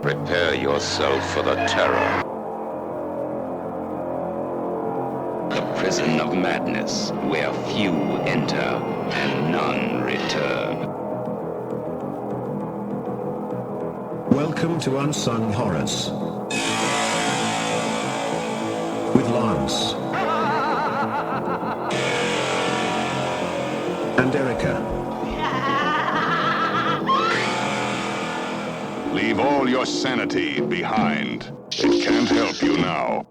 Prepare yourself for the terror. The prison of madness, where few enter and none return. Welcome to Unsung Horrors with Lance and Erica. Leave all your sanity behind. It can't help you now.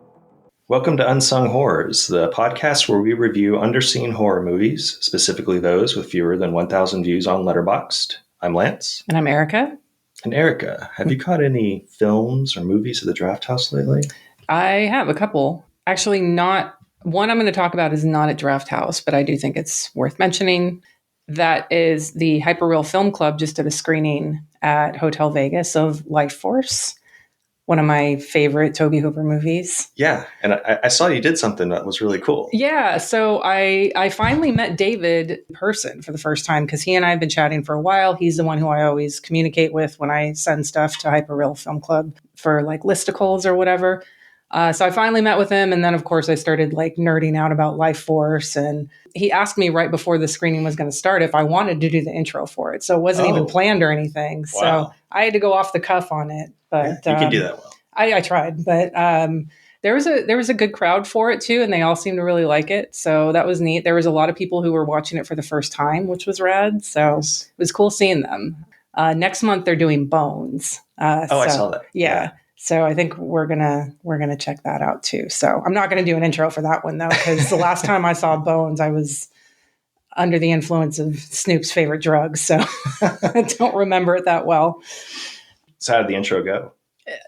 Welcome to Unsung Horrors, the podcast where we review underseen horror movies, specifically those with fewer than 1,000 views on Letterboxd. I'm Lance. And I'm Erica. And Erica, have you caught any films or movies at the Draft House lately? I have a couple. Actually, not one I'm going to talk about is not at Draft House, but I do think it's worth mentioning. That is the Hyperreal Film Club just did a screening at Hotel Vegas of Life Force, one of my favorite Tobe Hooper movies. Yeah, and I saw you did something that was really cool. Yeah, so I finally met David in person for the first time because he and I have been chatting for a while. He's the one who I always communicate with when I send stuff to Hyperreal Film Club for like listicles or whatever. So I finally met with him, and then of course I started like nerding out about Life Force, and he asked me right before the screening was going to start if I wanted to do the intro for it. So it wasn't even planned or anything. Wow. So I had to go off the cuff on it. But yeah, you can do that well. I tried, but there was a good crowd for it too, and they all seemed to really like it. So that was neat. There was a lot of people who were watching it for the first time, which was rad. So It was cool seeing them. Next month they're doing Bones. I saw that. Yeah. So I think we're gonna check that out too. So I'm not gonna do an intro for that one though, because the last time I saw Bones, I was under the influence of Snoop's favorite drug, so I don't remember it that well. So how did the intro go?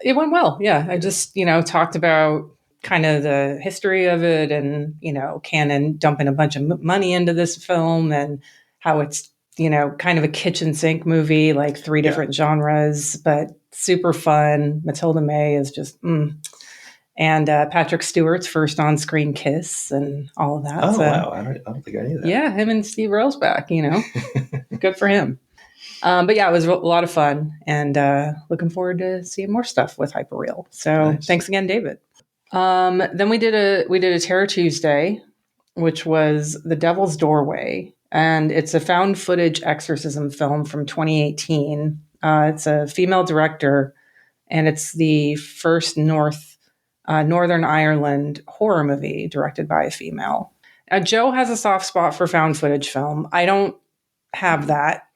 It went well. Yeah, I just talked about kind of the history of it, and Cannon dumping a bunch of money into this film, and how it's kind of a kitchen sink movie, like three different genres, but super fun. Matilda May is just, and Patrick Stewart's first on-screen kiss and all of that. Oh, wow. I don't think I knew that. Yeah, him and Steve Earle's back, Good for him. But yeah, it was a lot of fun, and looking forward to seeing more stuff with Hyperreal. So nice. Thanks again, David. Then we did a Terror Tuesday, which was The Devil's Doorway. And it's a found footage exorcism film from 2018. It's a female director, and it's the first Northern Ireland horror movie directed by a female. Now, Joe has a soft spot for found footage film. I don't have that.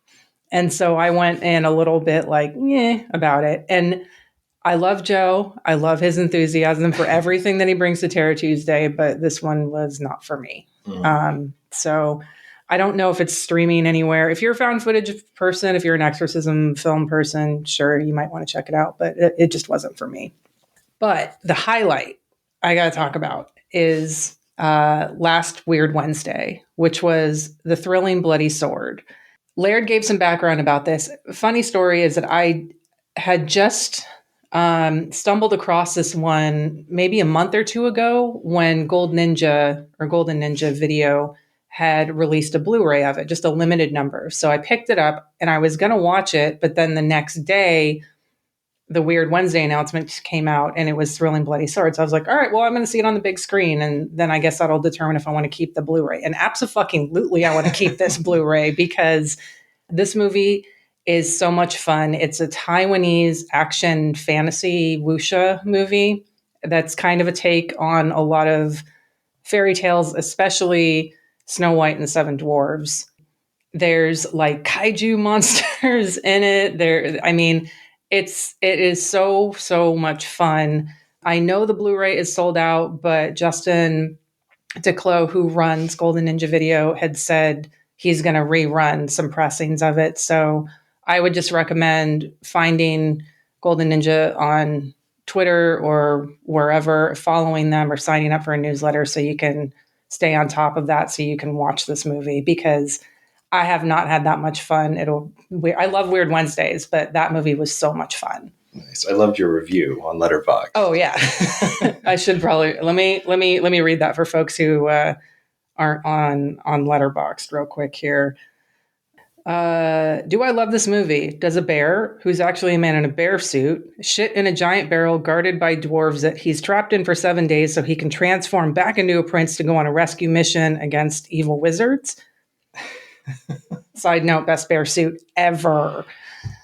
And so I went in a little bit like, about it. And I love Joe. I love his enthusiasm for everything that he brings to Terror Tuesday, but this one was not for me. So I don't know if it's streaming anywhere. If you're a found footage person, if you're an exorcism film person, sure, you might want to check it out, but it just wasn't for me. But the highlight I got to talk about is last Weird Wednesday, which was The Thrilling Bloody Sword. Laird gave some background about this. Funny story is that I had just stumbled across this one maybe a month or two ago when Golden Ninja Video had released a Blu-ray of it, just a limited number. So I picked it up and I was going to watch it, but then the next day, the Weird Wednesday announcement came out and it was Thrilling Bloody Sword. So I was like, all right, well, I'm going to see it on the big screen, and then I guess that'll determine if I want to keep the Blu-ray. And abso-fucking-lutely, I want to keep this Blu-ray because this movie is so much fun. It's a Taiwanese action fantasy wuxia movie that's kind of a take on a lot of fairy tales, especially Snow White and the Seven Dwarves. There's like kaiju monsters in it. It is so much fun. I know the Blu-ray is sold out, but Justin DeClos, who runs Golden Ninja Video, had said he's going to rerun some pressings of it. So I would just recommend finding Golden Ninja on Twitter or wherever, following them or signing up for a newsletter so you can stay on top of that, so you can watch this movie, because I have not had that much fun. I love Weird Wednesdays, but that movie was so much fun. Nice. I loved your review on Letterboxd. Oh yeah. I should probably let me read that for folks who aren't on Letterboxd real quick here. Do I love this movie? Does a bear, who's actually a man in a bear suit, shit in a giant barrel guarded by dwarves that he's trapped in for 7 days so he can transform back into a prince to go on a rescue mission against evil wizards? Side note, best bear suit ever.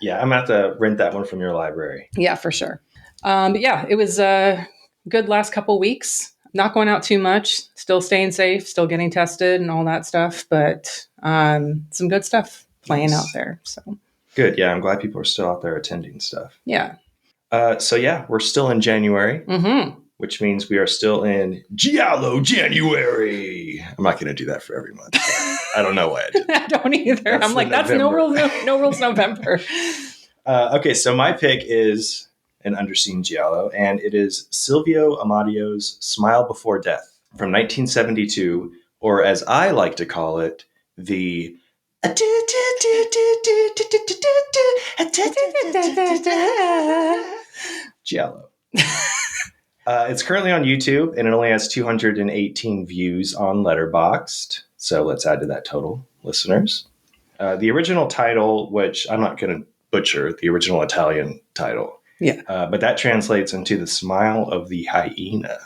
Yeah, I'm going to have to rent that one from your library. Yeah, for sure. But yeah, it was a good last couple weeks. Not going out too much, still staying safe, still getting tested and all that stuff, but some good stuff playing out there. So good. Yeah, I'm glad people are still out there attending stuff. Yeah. So yeah, we're still in January, which means we are still in Giallo January. I'm not going to do that for every month. I don't know why I did. I don't either. I'm like, that's no rules November. Okay, so my pick is an underseen Giallo, and it is Silvio Amadio's Smile Before Death from 1972, or as I like to call it, the Giallo. It's currently on YouTube, and it only has 218 views on Letterboxd, so let's add to that total, listeners. The original title, which I'm not going to butcher, the original Italian title, but that translates into The Smile of the Hyena.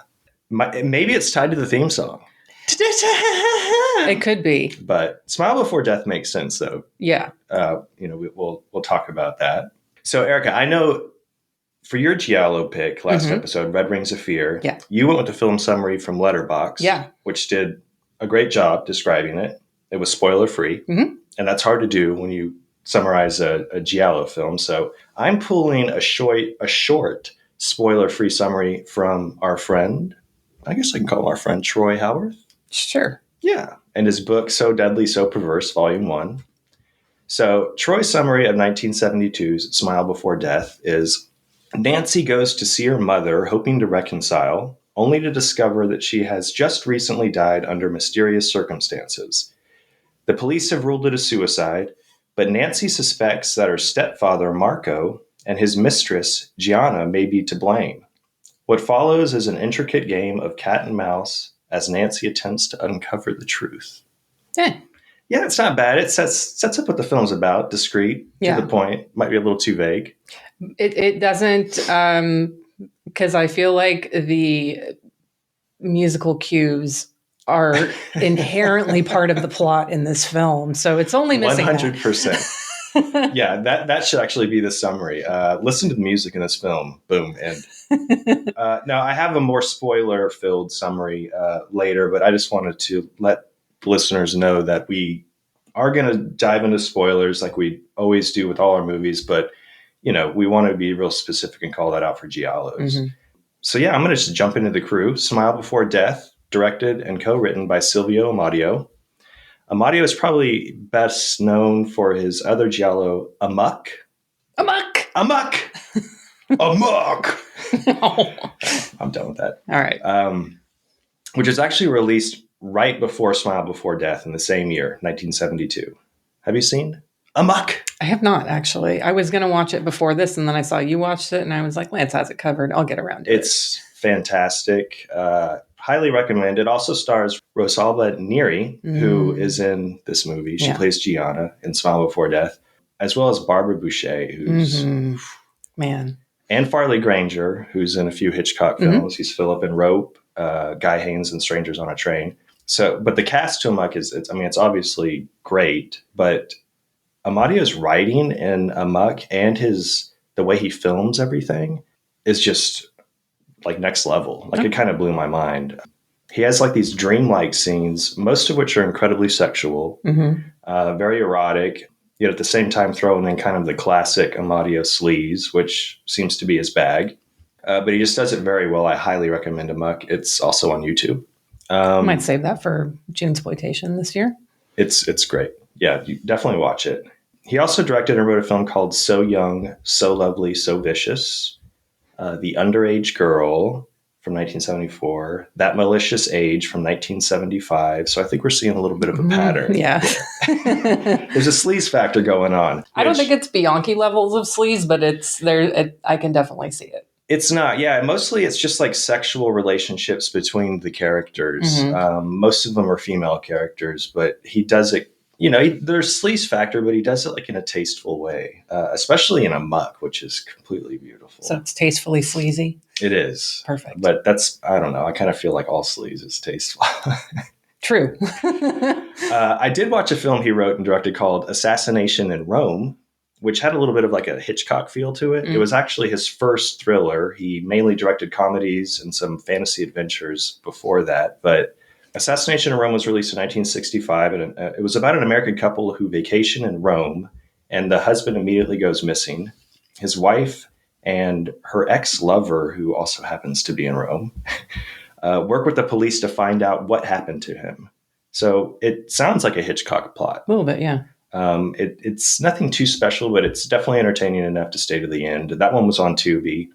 Maybe it's tied to the theme song. It could be, but Smile Before Death makes sense, though. Yeah. We'll talk about that. So, Erica, I know for your Giallo pick last episode, Red Rings of Fear, you went with the film summary from Letterboxd, which did a great job describing it. It was spoiler free, and that's hard to do when you summarize a Giallo film. So I'm pulling a short spoiler-free summary from our friend, I guess I can call him our friend, Troy Howarth. Sure. Yeah. And his book, So Deadly, So Perverse, Volume 1. So Troy's summary of 1972's Smile Before Death is, Nancy goes to see her mother, hoping to reconcile, only to discover that she has just recently died under mysterious circumstances. The police have ruled it a suicide, but Nancy suspects that her stepfather, Marco, and his mistress, Gianna, may be to blame. What follows is an intricate game of cat and mouse as Nancy attempts to uncover the truth. Yeah, it's not bad. It sets up what the film's about, discreet, to the point. Might be a little too vague. It doesn't, because I feel like the musical cues are inherently part of the plot in this film. So it's only missing 100%. Yeah, that should actually be the summary. Listen to the music in this film. Boom. And now I have a more spoiler-filled summary later, but I just wanted to let listeners know that we are going to dive into spoilers like we always do with all our movies, but we want to be real specific and call that out for Giallos. So yeah, I'm going to just jump into the crew. Smile Before Death, directed and co-written by Silvio Amadio. Amadio is probably best known for his other Giallo, Amok. Amok! Amok! I'm done with that. All right. Which was actually released right before Smile Before Death in the same year, 1972. Have you seen Amok? I have not, actually. I was going to watch it before this, and then I saw you watched it, and I was like, Lance has it covered. I'll get around to it. It's fantastic. Highly recommend. It also stars Rosalba Neri, who is in this movie. She plays Gianna in Smile Before Death, as well as Barbara Boucher, who's... Man. And Farley Granger, who's in a few Hitchcock films. He's Philip in Rope, Guy Haynes in Strangers on a Train. So, but the cast to Amok it's obviously great, but Amadio's writing in Amok and the way he films everything is just like next level. Like it kind of blew my mind. He has like these dreamlike scenes, most of which are incredibly sexual, very erotic, yet at the same time throwing in kind of the classic Amadio sleaze, which seems to be his bag. But he just does it very well. I highly recommend Amok. It's also on YouTube. I might save that for Junesploitation this year. It's great. Yeah, you definitely watch it. He also directed and wrote a film called So Young, So Lovely, So Vicious. The Underage Girl from 1974, That Malicious Age from 1975. So I think we're seeing a little bit of a pattern. Yeah. There's a sleaze factor going on. I don't think it's Bianchi levels of sleaze, but it's there. I can definitely see it. It's not. Yeah. Mostly it's just like sexual relationships between the characters. Most of them are female characters, but he does it there's sleaze factor, but he does it like in a tasteful way, especially in Amok, which is completely beautiful. So it's tastefully sleazy. It is. Perfect. But I don't know. I kind of feel like all sleaze is tasteful. True. I did watch a film he wrote and directed called Assassination in Rome, which had a little bit of like a Hitchcock feel to it. It was actually his first thriller. He mainly directed comedies and some fantasy adventures before that. But Assassination in Rome was released in 1965, and it was about an American couple who vacation in Rome, and the husband immediately goes missing. His wife and her ex-lover, who also happens to be in Rome, work with the police to find out what happened to him. So it sounds like a Hitchcock plot. A little bit, yeah. It's nothing too special, but it's definitely entertaining enough to stay to the end. That one was on Tubi.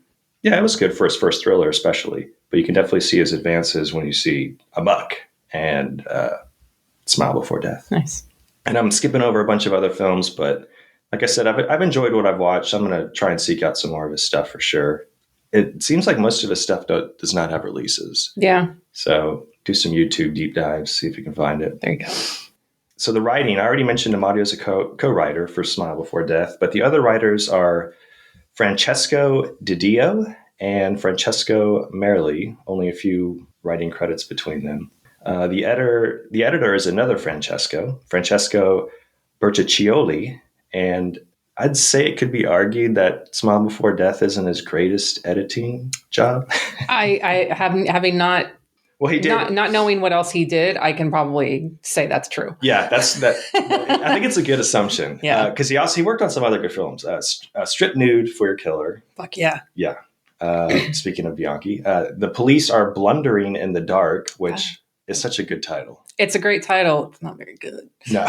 Yeah, it was good for his first thriller, especially. But you can definitely see his advances when you see Amok and Smile Before Death. Nice. And I'm skipping over a bunch of other films, but like I said, I've enjoyed what I've watched. I'm going to try and seek out some more of his stuff for sure. It seems like most of his stuff does not have releases. Yeah. So do some YouTube deep dives, see if you can find it. There you go. So the writing, I already mentioned Amadio as a co-writer for Smile Before Death, but the other writers are Francesco DiDio and Francesco Merli, only a few writing credits between them. The editor is another Francesco Bertuccioli, and I'd say it could be argued that Smile Before Death isn't his greatest editing job. I having not. Well, he did. Not knowing what else he did, I can probably say that's true. Yeah, that's that. I think it's a good assumption. Yeah, because he worked on some other good films. Strip Nude for Your Killer. Fuck yeah. Yeah. Speaking of Bianchi, The Police Are Blundering in the Dark, which is such a good title. It's a great title. It's not very good. No.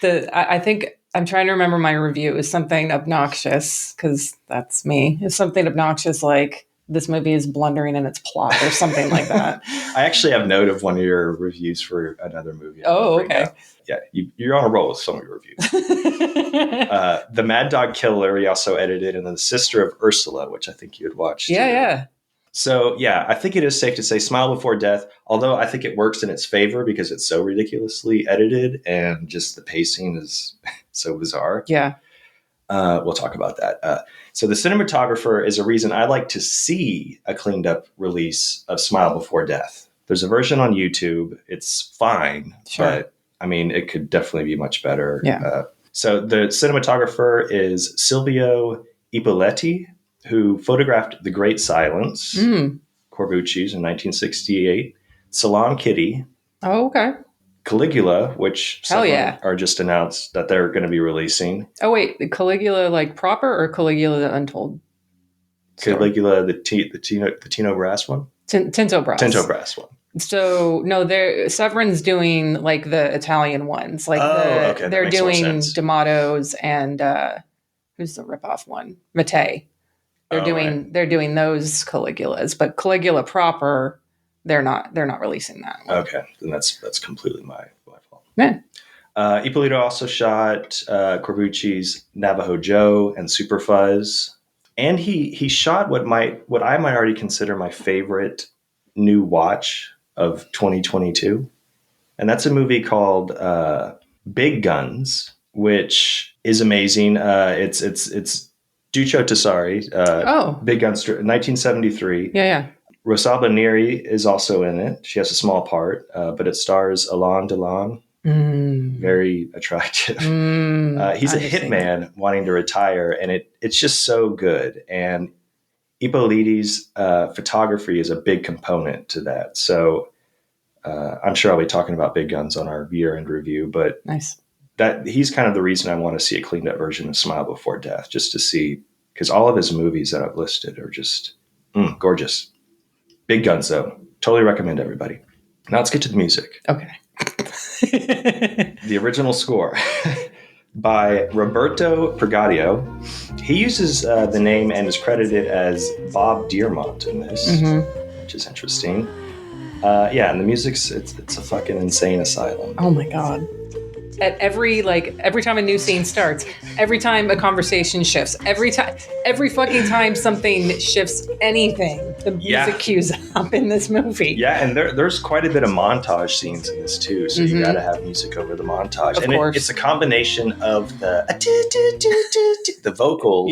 I think I'm trying to remember my review. It was something obnoxious, because that's me. It's something obnoxious like, this movie is blundering in its plot or something like that. I actually have note of one of your reviews for another movie. Oh, okay. Yeah, you're on a roll with some of your reviews. The Mad Dog Killer, he also edited, and then The Sister of Ursula, which I think you had watched. Yeah. So, yeah, I think it is safe to say Smile Before Death, although I think it works in its favor because it's so ridiculously edited and just the pacing is so bizarre. Yeah. We'll talk about that. So the cinematographer is a reason I like to see a cleaned up release of Smile Before Death. There's a version on YouTube. It's fine, sure. But I mean, it could definitely be much better. Yeah. So the cinematographer is Silvio Ippoliti, who photographed The Great Silence, Corbucci's in 1968, Salon Kitty. Oh, okay. Caligula, which some are just announced that they're going to be releasing. Oh wait, Caligula like proper or Caligula the Untold? Caligula the Tino Brass one. Tinto Brass. Tinto Brass one. So no, Severin's doing like the Italian ones, like they're doing D'Amato's and who's the ripoff one? Mattei. They're doing those Caligulas, but Caligula proper. They're not releasing that one. Okay, then that's completely my fault. Yeah. Ippolito also shot Corbucci's Navajo Joe and Super Fuzz, and he shot what I might already consider my favorite new watch of 2022, and that's a movie called Big Guns, which is amazing. It's Duccio Tessari. Big Guns, 1973. Yeah. Rosalba Neri is also in it. She has a small part, but it stars Alain Delon. Very attractive. He's a hitman wanting to retire, and it's just so good. And Ippoliti's photography is a big component to that. So I'm sure I'll be talking about Big Guns on our year-end review, but nice. That he's kind of the reason I want to see a cleaned up version of Smile Before Death, just to see, because all of his movies that I've listed are just gorgeous. Big Guns, though. Totally recommend everybody. Now let's get to the music. Okay. The original score by Roberto Pregadio. He uses the name and is credited as Bob Dearmont in this, which is interesting. And the music's it's a fucking insane asylum. Oh my god. at every time a new scene starts, every time a conversation shifts, every fucking time something shifts anything, the music cues up in this movie. Yeah, and there's quite a bit of montage scenes in this too, so you got to have music over the montage. Of course. It's a combination of the vocal,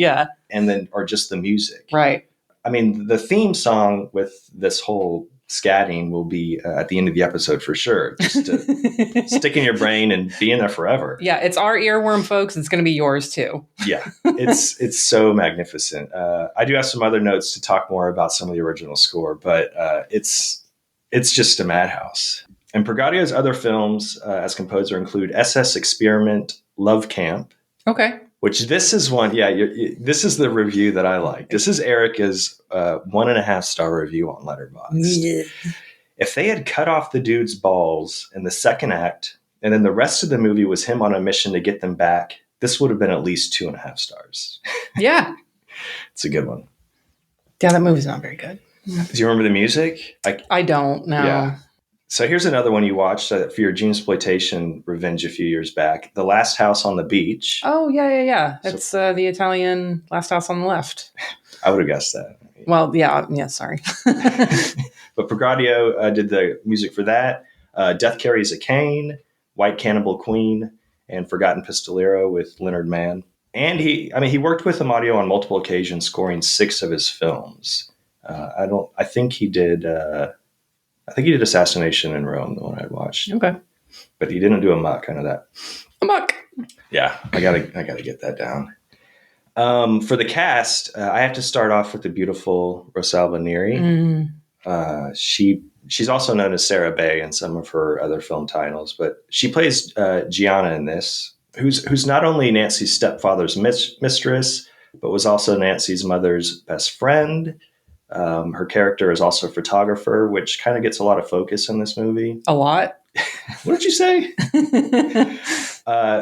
and then or just the music. Right. I mean, the theme song with this whole scatting will be at the end of the episode for sure, just to stick in your brain and be in there forever. Yeah, it's our earworm, folks. It's going to be yours too. Yeah, it's so magnificent. I do have some other notes to talk more about some of the original score, but it's just a madhouse. And Pregadio's other films as composer include SS Experiment, Love Camp. Okay. Which this is one, this is the review that I like. This is Erica's 1.5-star review on Letterboxd. Yeah. If they had cut off the dude's balls in the second act, and then the rest of the movie was him on a mission to get them back, this would have been at least 2.5 stars. Yeah. It's a good one. Yeah, that movie's not very good. Do you remember the music? I don't know. Yeah. So here's another one you watched for your Genesploitation revenge a few years back. The Last House on the Beach. Oh, yeah. It's the Italian Last House on the Left. I would have guessed that. Well, yeah, sorry. But Pregadio did the music for that. Death Carries a Cane, White Cannibal Queen, and Forgotten Pistolero with Leonard Mann. And he worked with Amadio on multiple occasions, scoring 6 of his films. I think he did Assassination in Rome, the one I watched. Okay. But he didn't do Amok. I know that. Amok. Yeah, I gotta get that down. For the cast, I have to start off with the beautiful Rosalba Neri. She's also known as Sarah Bay in some of her other film titles, but she plays Gianna in this, who's not only Nancy's stepfather's mistress, but was also Nancy's mother's best friend. Her character is also a photographer, which kind of gets a lot of focus in this movie. A lot? What did you say?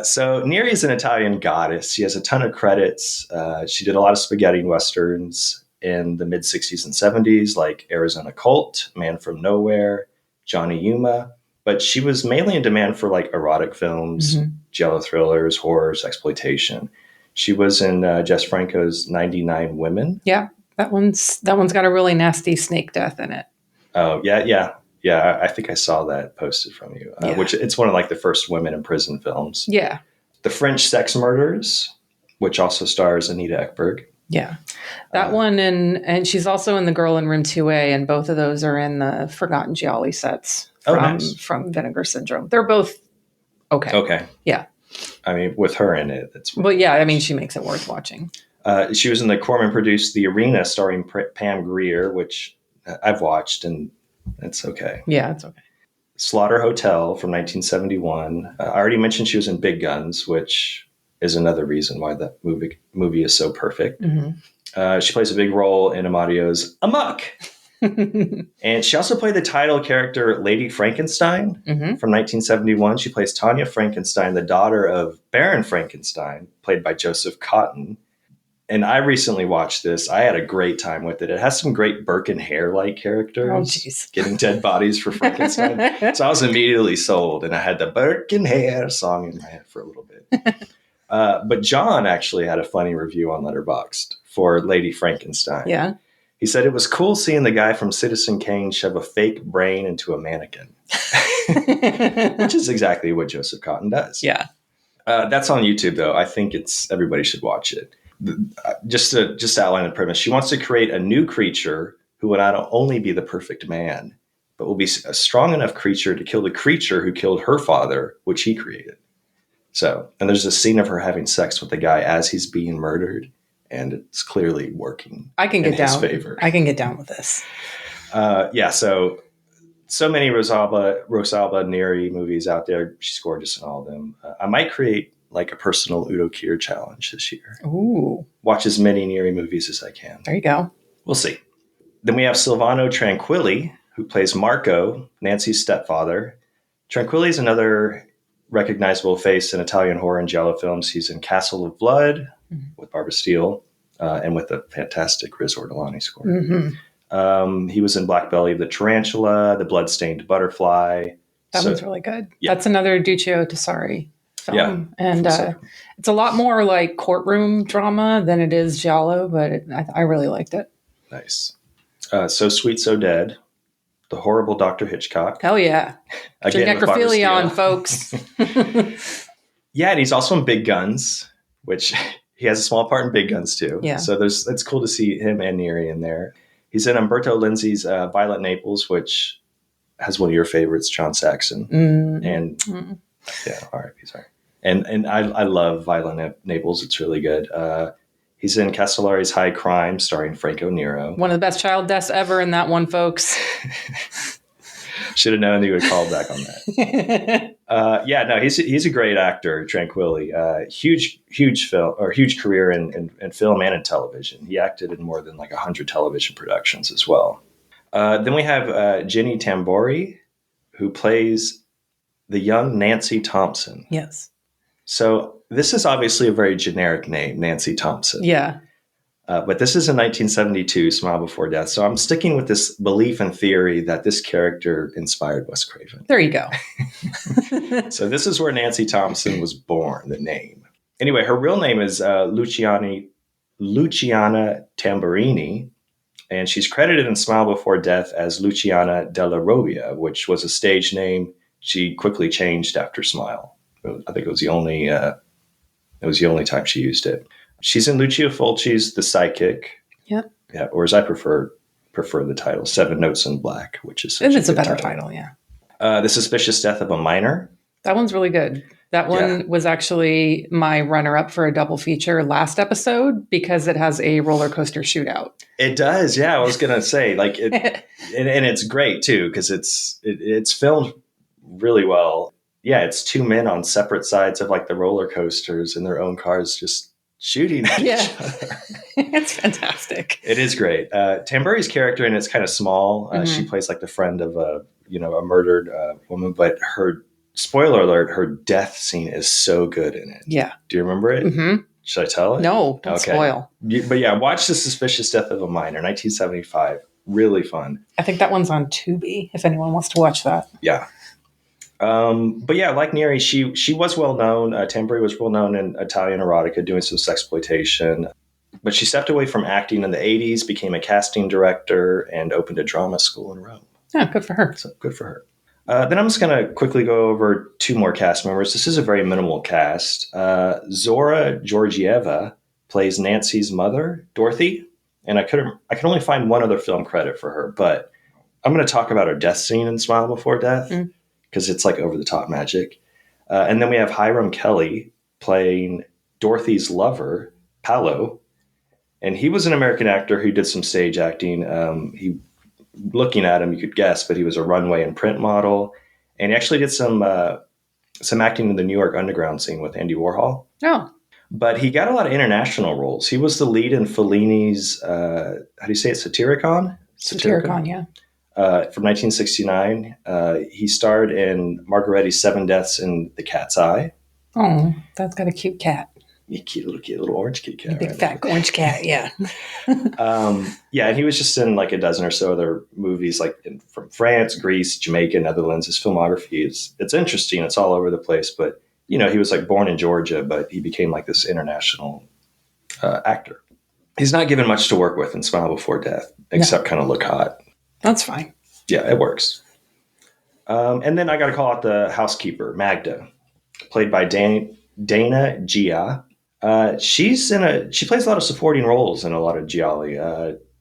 So Neri is an Italian goddess. She has a ton of credits. She did a lot of spaghetti westerns in the mid-60s and 70s, like Arizona Cult, Man from Nowhere, Johnny Yuma. But she was mainly in demand for like erotic films, giallo thrillers, horrors, exploitation. She was in Jess Franco's 99 Women. Yeah. That one's got a really nasty snake death in it. Oh, yeah. I think I saw that posted from you, which it's one of like the first women in prison films. Yeah. The French Sex Murders, which also stars Anita Ekberg. Yeah. That one, and she's also in The Girl in Room 2A, and both of those are in the Forgotten Gialli sets from Vinegar Syndrome. They're both okay. Okay. Yeah. I mean, with her in it. But yeah, I mean, she makes it worth watching. She was in the Corman-produced The Arena, starring Pam Grier, which I've watched, and it's okay. Yeah, it's okay. Slaughter Hotel from 1971. I already mentioned she was in Big Guns, which is another reason why that movie is so perfect. She plays a big role in Amadio's Amok. And she also played the title character Lady Frankenstein from 1971. She plays Tanya Frankenstein, the daughter of Baron Frankenstein, played by Joseph Cotton. And I recently watched this. I had a great time with it. It has some great Birkin Hare-like characters getting dead bodies for Frankenstein. So I was immediately sold, and I had the Birkin Hare song in my head for a little bit. But John actually had a funny review on Letterboxd for Lady Frankenstein. Yeah. He said it was cool seeing the guy from Citizen Kane shove a fake brain into a mannequin, which is exactly what Joseph Cotton does. Yeah. That's on YouTube, though. I think everybody should watch it. Just to outline the premise, she wants to create a new creature who would not only be the perfect man, but will be a strong enough creature to kill the creature who killed her father, which he created. So, and there's a scene of her having sex with the guy as he's being murdered, and it's clearly working. I can get down. Favor. I can get down with this. So many Rosalba Neri movies out there. She's gorgeous in all of them. I might create like a personal Udo Kier challenge this year. Ooh. Watch as many Neri movies as I can. There you go. We'll see. Then we have Silvano Tranquilli, who plays Marco, Nancy's stepfather. Tranquilli is another recognizable face in Italian horror and giallo films. He's in Castle of Blood with Barbara Steele and with the fantastic Riz Ortolani score. He was in Black Belly of the Tarantula, The Bloodstained Butterfly. That one's really good. Yeah. That's another Duccio Tessari film. Yeah, And it's a lot more like courtroom drama than it is Giallo, but I really liked it. Nice. So Sweet, So Dead. The Horrible Dr. Hitchcock. Hell yeah. Get your Again, with Barbara necrophilia on, Steele. folks. Yeah, and he's also in Big Guns, which he has a small part in Big Guns too. Yeah. So it's cool to see him and Neri in there. He's in Umberto Lenzi's Violet Naples, which has one of your favorites, John Saxon. And yeah, R.I.P. Sorry. And I love Violet Naples. It's really good. He's in Castellari's High Crime, starring Franco Nero. One of the best child deaths ever in that one, folks. Should have known he would call back on that. He's a great actor, Tranquilli. Huge career in film and in television. He acted in more than like 100 television productions as well. Then we have Ginny Tambori, who plays the young Nancy Thompson. Yes. So this is obviously a very generic name, Nancy Thompson. Yeah. But this is in 1972, Smile Before Death. So I'm sticking with this belief and theory that this character inspired Wes Craven. There you go. So this is where Nancy Thompson was born, the name. Anyway, her real name is Luciana Tamburini, and she's credited in Smile Before Death as Luciana della Robbia, which was a stage name she quickly changed after Smile. I think it was the only time she used it. She's in Lucio Fulci's The Psychic. Yep. Yeah, or as I prefer the title, Seven Notes in Black, which is and it's a better title, yeah. The Suspicious Death of a Minor. That one's really good. That one was actually my runner-up for a double feature last episode because it has a roller coaster shootout. It does, yeah. I was gonna say, like, it, and it's great too because it's filmed really well. Yeah, it's two men on separate sides of like the roller coasters in their own cars, just shooting at each other. It's fantastic. It is great. Tamburi's character, and it's kind of small. She plays like the friend of a murdered woman, but her, spoiler alert, her death scene is so good in it. Yeah. Do you remember it? Mm-hmm. Should I tell it? No, don't spoil. But yeah, watch The Suspicious Death of a Minor, 1975. Really fun. I think that one's on Tubi, if anyone wants to watch that. Yeah. But yeah, like Neri, she was well known. Tamburi was well known in Italian erotica, doing some sexploitation. But she stepped away from acting in the 80s, became a casting director, and opened a drama school in Rome. Yeah, good for her. So good for her. Then I'm just going to quickly go over two more cast members. This is a very minimal cast. Zora Georgieva plays Nancy's mother, Dorothy. And I can only find one other film credit for her, but I'm going to talk about her death scene in Smile Before Death because it's like over the top magic. And then we have Hiram Kelly playing Dorothy's lover, Paolo. And he was an American actor who did some stage acting. Looking at him, you could guess, but he was a runway and print model. And he actually did some acting in the New York underground scene with Andy Warhol. Oh. But he got a lot of international roles. He was the lead in Fellini's, how do you say it, Satyricon? Satyricon, yeah. From 1969. He starred in Margaretti's Seven Deaths in The Cat's Eye. Oh, that's got a cute cat. Yeah, cute little orange kitty cat. A big fat orange cat, yeah. Yeah, and he was just in like a dozen or so other movies, like from France, Greece, Jamaica, Netherlands. His filmography it's interesting. It's all over the place, but he was like born in Georgia, but he became like this international actor. He's not given much to work with in Smile Before Death, except kind of look hot. That's fine. Yeah, it works. And then I got to call out the housekeeper, Magda, played by Dana Gia. She plays a lot of supporting roles in a lot of gialli.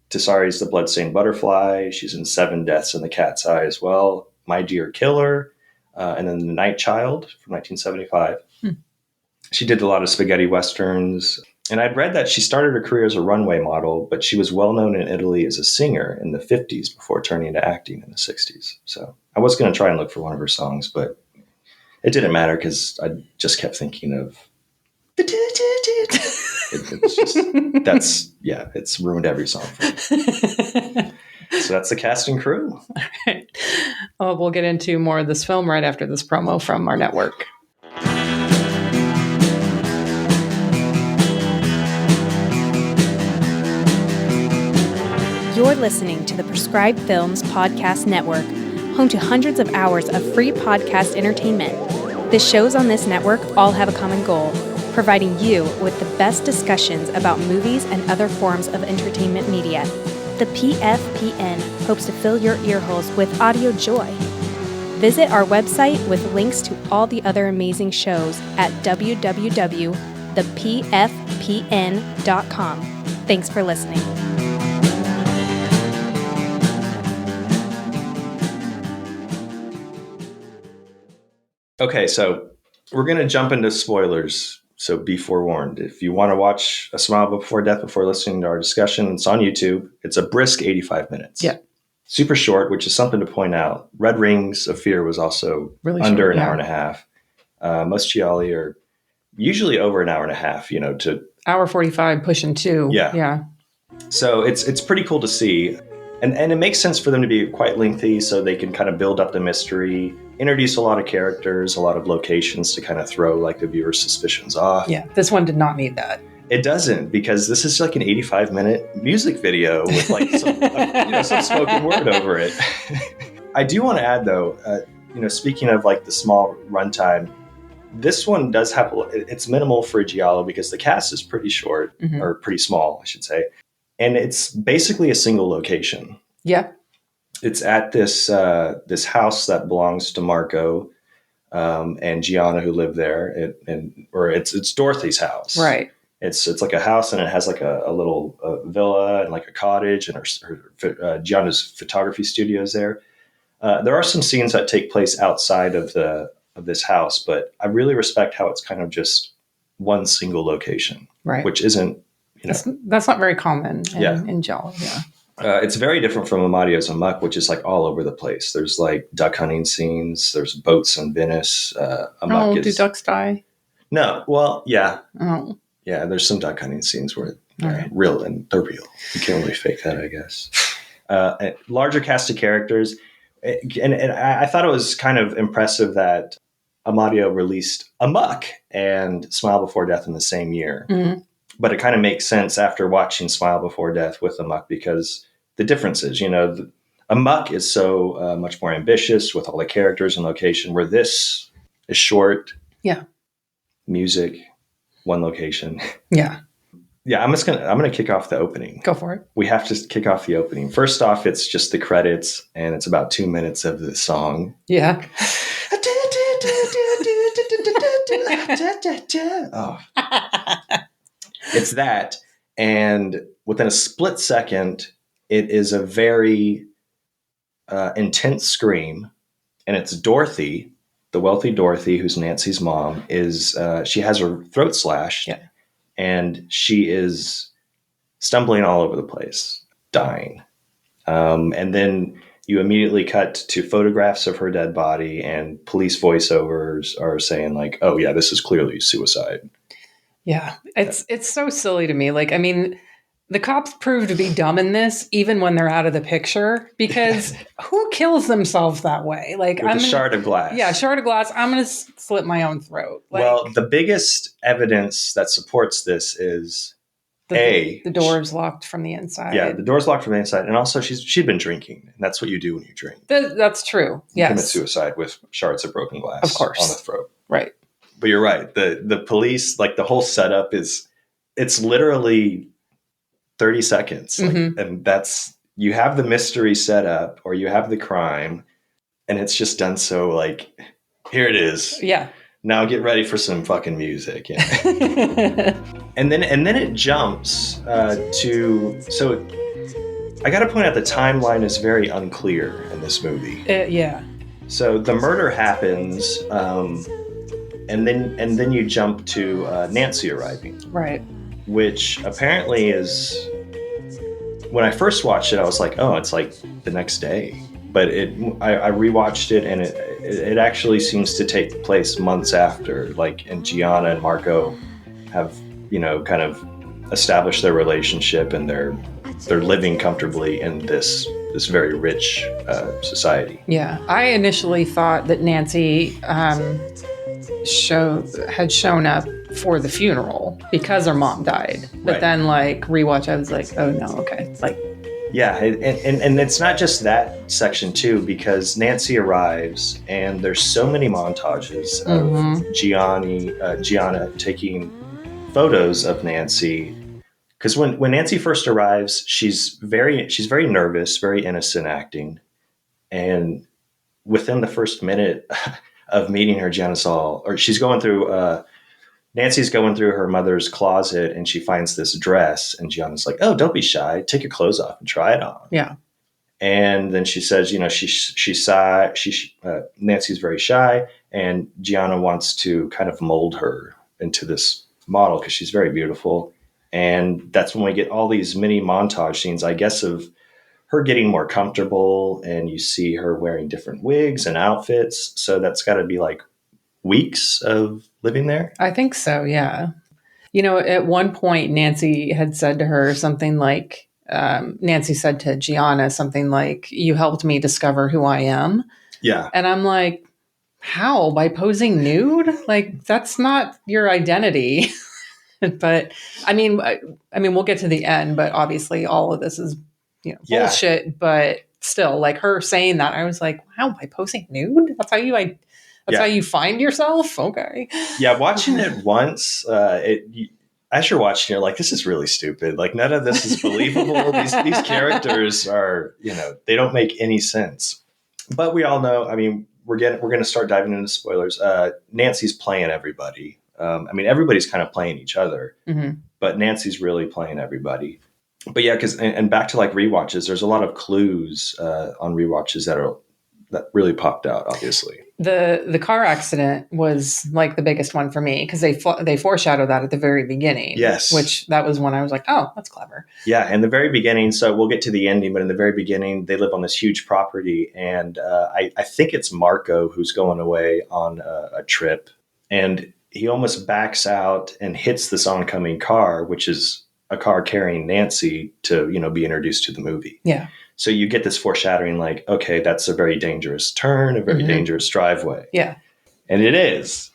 Tessari's The Bloodstained Butterfly. She's in Seven Deaths in the Cat's Eye as well. My Dear Killer. And then The Night Child from 1975. She did a lot of spaghetti westerns. And I'd read that she started her career as a runway model, but she was well known in Italy as a singer in the 50s before turning to acting in the 60s. So I was going to try and look for one of her songs, but it didn't matter because I just kept thinking of it's ruined every song for me. So that's the cast and crew. All right. Oh, we'll get into more of this film right after this promo from our network. You're listening to the Prescribed Films Podcast Network, home to hundreds of hours of free podcast entertainment. The shows on this network all have a common goal: providing you with the best discussions about movies and other forms of entertainment media. The PFPN hopes to fill your earholes with audio joy. Visit our website with links to all the other amazing shows at www.thepfpn.com. Thanks for listening. Okay, so we're going to jump into spoilers. So be forewarned. If you want to watch A Smile Before Death before listening to our discussion, it's on YouTube. It's a brisk 85 minutes. Yeah. Super short, which is something to point out. Red Rings of Fear was also Really under short, an hour and a half. Most Gialli are usually over an hour and a half, to Hour 45, pushing 2. Yeah. Yeah. So it's pretty cool to see. And it makes sense for them to be quite lengthy so they can kind of build up the mystery, introduce a lot of characters, a lot of locations to kind of throw like the viewer's suspicions off. Yeah. This one did not need that. It doesn't, because this is like an 85-minute music video with like some spoken word over it. I do want to add though, speaking of like the small runtime, this one does have, it's minimal for a Giallo because the cast is pretty short, or pretty small, I should say. And it's basically a single location. Yeah. It's at this house that belongs to Marco and Gianna, who live there. It's Dorothy's house. Right. It's like a house, and it has like a little villa and like a cottage, and her Gianna's photography studio is there. There are some scenes that take place outside of this house, but I really respect how it's kind of just one single location, Right. which isn't. That's not very common in Giallo. Yeah. It's very different from Amadio's Amok, which is like all over the place. There's like duck hunting scenes. There's boats in Venice. Amok do ducks die? No. Well, yeah. Oh. Yeah, there's some duck hunting scenes where they're real, and they're real. You can't really fake that, I guess. A larger cast of characters. And I thought it was kind of impressive that Amadio released Amok and Smile Before Death in the same year. Mm-hmm. But it kind of makes sense after watching Smile Before Death with Amok, because the differences, Amok is so much more ambitious with all the characters and location, where this is short. Yeah. Music, one location. Yeah. Yeah, I'm gonna kick off the opening. Go for it. We have to kick off the opening. First off, it's just the credits, and it's about 2 minutes of the song. Yeah. Oh. It's that, and within a split second, it is a very intense scream, and it's Dorothy, the wealthy Dorothy, who's Nancy's mom. She has her throat slashed, and she is stumbling all over the place, dying. And then you immediately cut to photographs of her dead body, and police voiceovers are saying like, "Oh yeah, this is clearly suicide." Yeah, it's so silly to me. Like, I mean, the cops prove to be dumb in this, even when they're out of the picture, because who kills themselves that way? Like, With a shard of glass. Yeah, shard of glass. I'm going to slit my own throat. Like, well, the biggest evidence that supports this is the door's locked from the inside. Yeah, the door's locked from the inside, and also she'd been drinking, and that's what you do when you drink. That's true. You commit suicide with shards of broken glass, of course, on the throat. Right. But you're right. The police, like the whole setup it's literally 30 seconds. And you have the mystery set up, or you have the crime, and it's just done so like, here it is. Yeah. Now get ready for some fucking music. Yeah. and then it jumps so I got to point out the timeline is very unclear in this movie. Yeah. So the murder happens, and then you jump to Nancy arriving, right? Which apparently is, when I first watched it, I was like, oh, it's like the next day. But I rewatched it, and it actually seems to take place months after. Like, and Gianna and Marco have kind of established their relationship, and they're living comfortably in this very rich society. Yeah, I initially thought that Nancy had shown up for the funeral because her mom died, but then like rewatch, I was like, oh no, okay, like Yeah, and it's not just that section too, because Nancy arrives and there's so many montages of Gianna taking photos of Nancy. Because when Nancy first arrives, she's very nervous, very innocent acting, and within the first minute of meeting her, Nancy's going through her mother's closet and she finds this dress, and Gianna's like, "Oh, don't be shy. Take your clothes off and try it on." Yeah. And then she says, she's shy. Nancy's very shy, and Gianna wants to kind of mold her into this model because she's very beautiful. And that's when we get all these mini montage scenes, I guess, of her getting more comfortable, and you see her wearing different wigs and outfits. So that's got to be like weeks of living there. I think so, yeah. At one point, Nancy had said to her something like, Nancy said to Gianna something like, "You helped me discover who I am." Yeah. And I'm like, how? By posing nude? Like, that's not your identity. But I mean, we'll get to the end, but obviously all of this is, bullshit. But still, like her saying that, I was like, wow, by posing nude? That's how you find yourself? Okay. Yeah, watching it once, as you're watching, you're like, this is really stupid. Like, none of this is believable. These characters are, they don't make any sense. But we all know, we're going to start diving into spoilers. Nancy's playing everybody. Everybody's kind of playing each other, but Nancy's really playing everybody. But yeah, and back to like rewatches, there's a lot of clues on rewatches that really popped out, obviously. The car accident was like the biggest one for me because they foreshadow that at the very beginning. Yes. Which that was when I was like, oh, that's clever. Yeah. In the very beginning, so we'll get to the ending, but in the very beginning, they live on this huge property. And I think it's Marco who's going away on a trip. And he almost backs out and hits this oncoming car, which is a car carrying Nancy to, be introduced to the movie. Yeah. So you get this foreshadowing like, okay, that's a very dangerous turn, a very dangerous driveway. Yeah. And it is.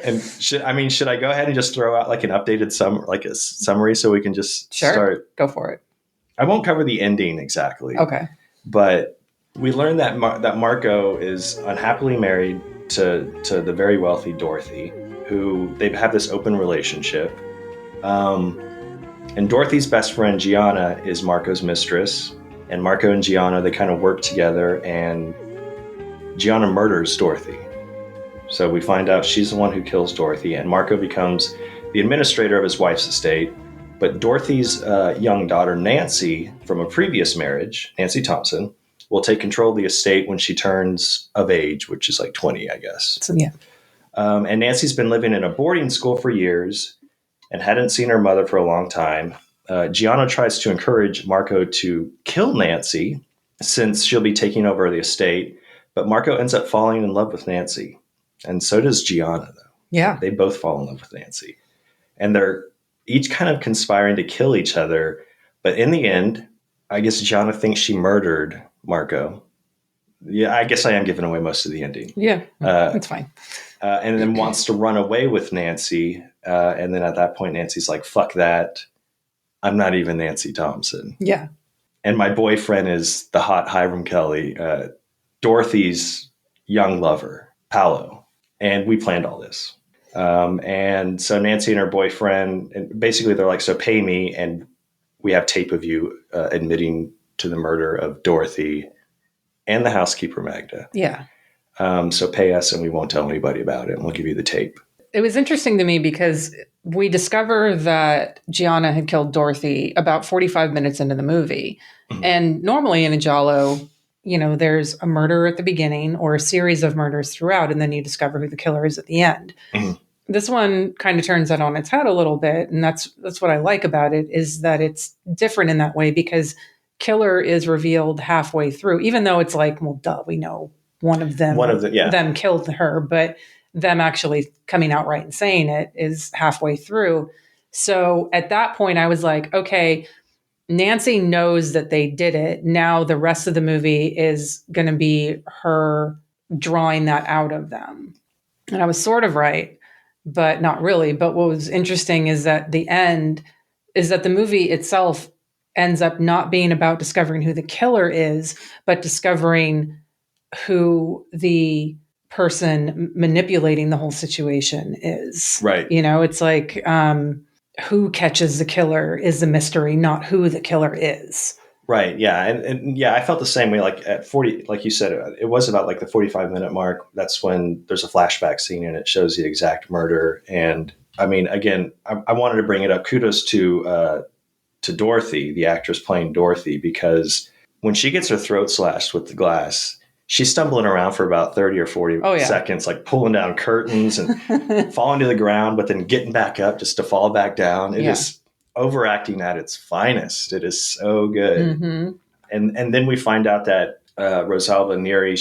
And should I go ahead and just throw out like an updated summary so we can just start? Go for it. I won't cover the ending exactly. Okay. But we learned that that Marco is unhappily married to the very wealthy Dorothy, who they have this open relationship. And Dorothy's best friend, Gianna, is Marco's mistress. And Marco and Gianna, they kind of work together, and Gianna murders Dorothy. So we find out she's the one who kills Dorothy, and Marco becomes the administrator of his wife's estate. But Dorothy's young daughter, Nancy, from a previous marriage, Nancy Thompson, will take control of the estate when she turns of age, which is like 20, I guess. So, yeah. And Nancy's been living in a boarding school for years and hadn't seen her mother for a long time. Gianna tries to encourage Marco to kill Nancy since she'll be taking over the estate, but Marco ends up falling in love with Nancy. And so does Gianna, though. Yeah. They both fall in love with Nancy. And they're each kind of conspiring to kill each other. But in the end, I guess Gianna thinks she murdered Marco. Yeah, I guess I am giving away most of the ending. Yeah, that's fine. And then wants to run away with Nancy. And then at that point, Nancy's like, fuck that. I'm not even Nancy Thompson. Yeah. And my boyfriend is the hot Hiram Kelly, Dorothy's young lover, Paolo. And we planned all this. And so Nancy and her boyfriend, and basically they're like, so pay me. And we have tape of you admitting to the murder of Dorothy and the housekeeper, Magda. Yeah. So pay us and we won't tell anybody about it. And we'll give you the tape. It was interesting to me because we discover that Gianna had killed Dorothy about 45 minutes into the movie. Mm-hmm. And normally in a Giallo, there's a murder at the beginning or a series of murders throughout, and then you discover who the killer is at the end. Mm-hmm. This one kind of turns that on its head a little bit. And that's what I like about it, is that it's different in that way because killer is revealed halfway through, even though it's like, well, duh, we know one of them killed her, but them actually coming out right and saying it is halfway through. So at that point I was like, okay, Nancy knows that they did it. Now the rest of the movie is going to be her drawing that out of them. And I was sort of right, but not really. But what was interesting is that the end is that the movie itself ends up not being about discovering who the killer is, but discovering who the person manipulating the whole situation is. Right. You know, it's like who catches the killer is the mystery, not who the killer is. Right. Yeah. And yeah, I felt the same way. Like at 40, like you said, it was about like the 45-minute mark. That's when there's a flashback scene and it shows the exact murder. And I mean, again, I wanted to bring it up. Kudos to Dorothy, the actress playing Dorothy, because when she gets her throat slashed with the glass, she's stumbling around for about 30 or 40 seconds, like pulling down curtains and falling to the ground, but then getting back up just to fall back down. It is overacting at its finest. It is so good. Mm-hmm. And then we find out that Rosalba Neri,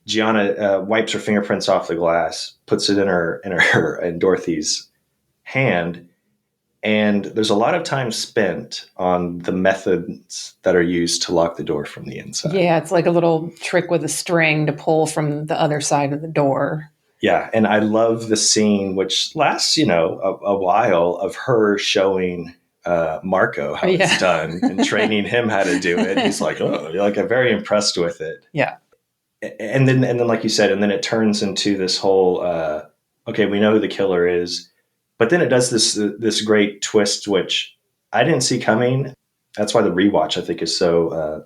Gianna wipes her fingerprints off the glass, puts it in Dorothy's hand. And there's a lot of time spent on the methods that are used to lock the door from the inside. Yeah, it's like a little trick with a string to pull from the other side of the door. Yeah, and I love the scene, which lasts, a while, of her showing Marco how it's done and training him how to do it. He's like, oh, like I'm very impressed with it. Yeah. And then, like you said, and then it turns into this whole, okay, we know who the killer is. But then it does this great twist, which I didn't see coming. That's why the rewatch, I think, is so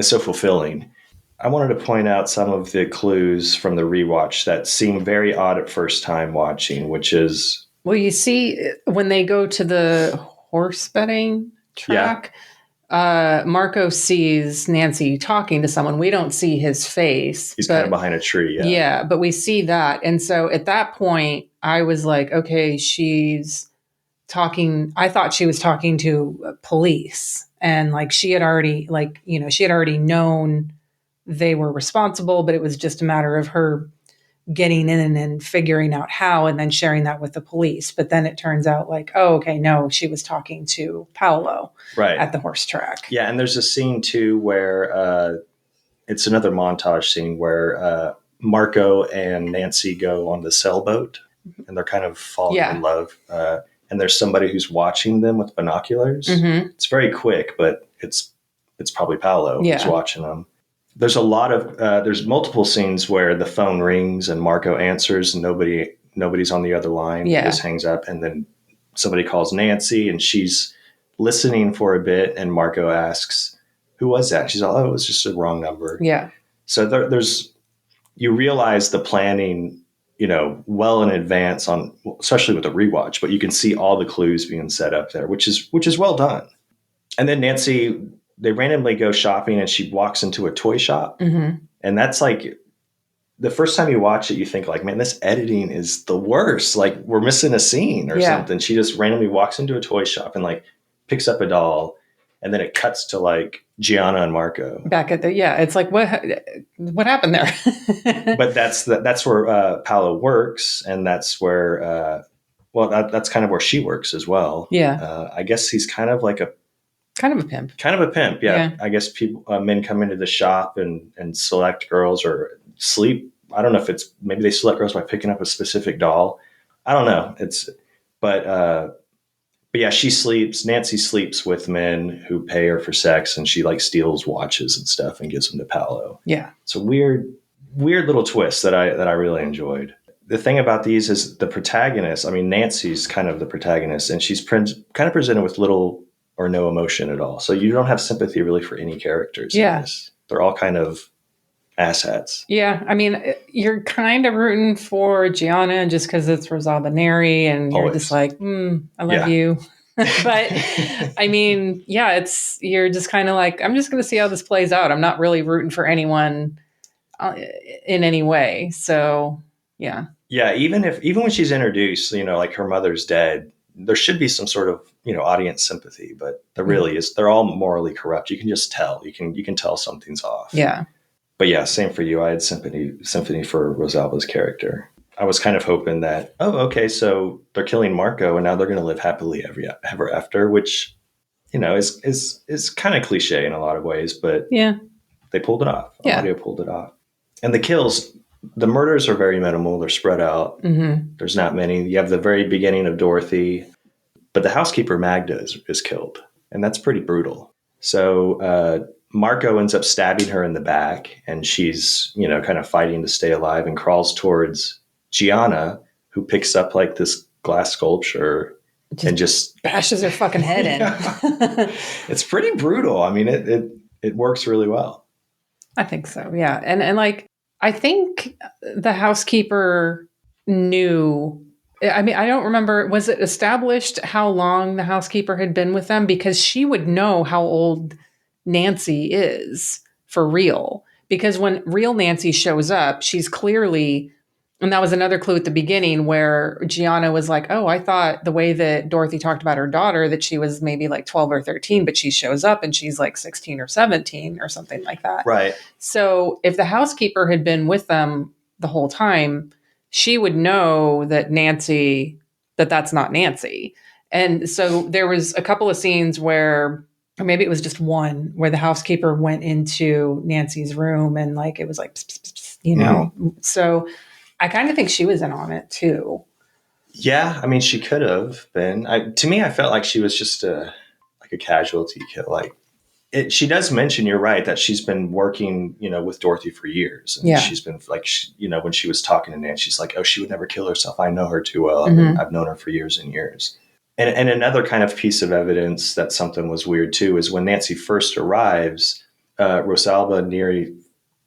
fulfilling. I wanted to point out some of the clues from the rewatch that seem very odd at first time watching, which is... Well, you see, when they go to the horse betting track, Marco sees Nancy talking to someone. We don't see his face. He's kind of behind a tree. Yeah, but we see that. And so at that point, I was like, okay, she's talking. I thought she was talking to police, and like she had already known they were responsible, but it was just a matter of her getting in and figuring out how, and then sharing that with the police. But then it turns out like, oh, okay, no, she was talking to Paolo at the horse track. Yeah. And there's a scene too where it's another montage scene where Marco and Nancy go on the sailboat and they're kind of falling in love. And there's somebody who's watching them with binoculars. Mm-hmm. It's very quick, but it's probably Paolo who's watching them. There's a lot of there's multiple scenes where the phone rings and Marco answers and nobody's on the other line. Yeah. He just hangs up, and then somebody calls Nancy and she's listening for a bit, and Marco asks, "Who was that?" She's like, "Oh, it was just a wrong number." Yeah. So there's you realize the planning, well in advance on, especially with the rewatch, but you can see all the clues being set up there, which is well done. And then Nancy, they randomly go shopping and she walks into a toy shop. Mm-hmm. And that's like, the first time you watch it, you think like, man, this editing is the worst. Like we're missing a scene or something. She just randomly walks into a toy shop and like picks up a doll. And then it cuts to like Gianna and Marco. Back at it's like, what happened there? But that's where Paolo works. And that's where, that's kind of where she works as well. Yeah. I guess he's kind of like a pimp. Kind of a pimp, yeah. I guess men come into the shop and select girls or sleep. I don't know if maybe they select girls by picking up a specific doll. I don't know. But yeah, Nancy sleeps with men who pay her for sex, and she like steals watches and stuff and gives them to Paolo. Yeah. It's a weird little twist that I really enjoyed. The thing about these is the protagonist. I mean, Nancy's kind of the protagonist, and she's kind of presented with little or no emotion at all. So you don't have sympathy really for any characters. Yeah. In this. They're all kind of asshats. Yeah. I mean, you're kind of rooting for Gianna just because it's Rosalba Neri and you're just like, I love you. But I mean, you're just kind of like, I'm just going to see how this plays out. I'm not really rooting for anyone in any way. So yeah. Yeah. Even when she's introduced, like her mother's dead, there should be some sort of, audience sympathy, but there really is. They're all morally corrupt. You can just tell. You can tell something's off. Yeah. But yeah, same for you. I had sympathy for Rosalba's character. I was kind of hoping that, okay, so they're killing Marco and now they're going to live happily ever after, which, is kind of cliche in a lot of ways, but they pulled it off. Yeah. Audio pulled it off. And the kills, the murders are very minimal. They're spread out. Mm-hmm. There's not many. You have the very beginning of Dorothy, but the housekeeper Magda is killed. And that's pretty brutal. So Marco ends up stabbing her in the back, and she's, kind of fighting to stay alive and crawls towards Gianna, who picks up like this glass sculpture and just bashes her fucking head in. It's pretty brutal. I mean, it works really well. I think so. Yeah. And like, I think the housekeeper knew. I mean, I don't remember, was it established how long the housekeeper had been with them? Because she would know how old Nancy is for real. Because when real Nancy shows up, she's clearly, and that was another clue at the beginning where Gianna was like, oh, I thought the way that Dorothy talked about her daughter, that she was maybe like 12 or 13, but she shows up and she's like 16 or 17 or something like that. Right. So if the housekeeper had been with them the whole time, she would know that that's not Nancy. And so there was a couple of scenes where, or maybe it was just one, where the housekeeper went into Nancy's room and like, it was like, pss, pss, pss, So I kind of think she was in on it too. Yeah. I mean, she could have been. To me, I felt like she was just a casualty kill. Like, she does mention, you're right, that she's been working, with Dorothy for years. And she's been like, when she was talking to Nancy, she's like, oh, she would never kill herself. I know her too well. Mm-hmm. I've known her for years and years. And another kind of piece of evidence that something was weird too is when Nancy first arrives, Rosalba Neri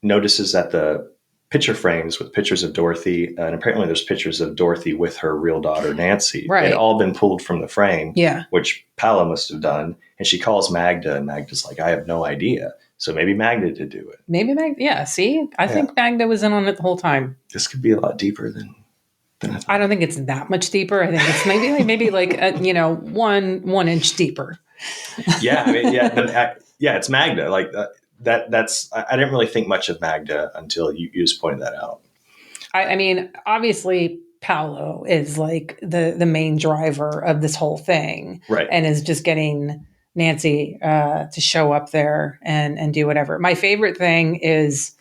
notices that the picture frames with pictures of Dorothy, and apparently there's pictures of Dorothy with her real daughter, Nancy. Right. They'd all been pulled from the frame, Yeah. which Paula must have done. And she calls Magda, and Magda's like, I have no idea. So maybe Magda did do it. Maybe Magda. Yeah. See, I think Magda was in on it the whole time. This could be a lot deeper than I don't think it's that much deeper. I think it's maybe like, 1 inch deeper. Yeah. I mean, it's Magda. Like that's, I didn't really think much of Magda until you just pointed that out. I mean, obviously Paolo is like the main driver of this whole thing. Right. And is just getting Nancy to show up there and do whatever. My favorite thing is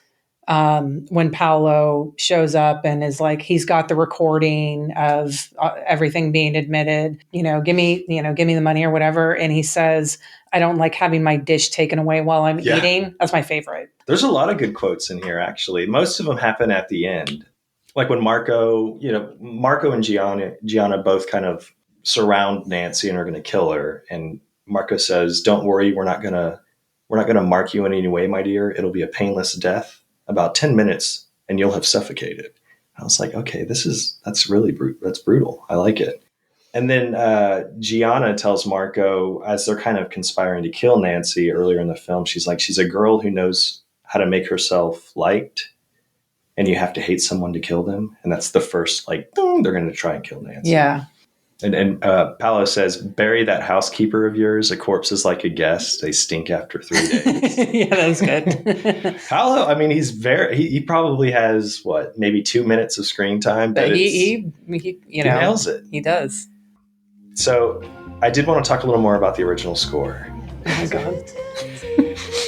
when Paolo shows up and is like, he's got the recording of everything being admitted, give me the money or whatever. And he says, I don't like having my dish taken away while I'm eating. That's my favorite. There's a lot of good quotes in here, actually. Most of them happen at the end. Like when Marco and Gianna both kind of surround Nancy and are going to kill her. And Marco says, don't worry, we're not going to mark you in any way, my dear. It'll be a painless death. About 10 minutes and you'll have suffocated. I was like, okay, that's really that's brutal. I like it. And then Gianna tells Marco, as they're kind of conspiring to kill Nancy earlier in the film, she's like, she's a girl who knows how to make herself liked, and you have to hate someone to kill them. And that's the first, like, boom, they're going to try and kill Nancy. Yeah. And Paolo says, bury that housekeeper of yours. A corpse is like a guest. They stink after 3 days. Yeah, that was good. Paolo, I mean, he probably has, maybe 2 minutes of screen time. But he nails it. He does. So I did want to talk a little more about the original score. Oh my God.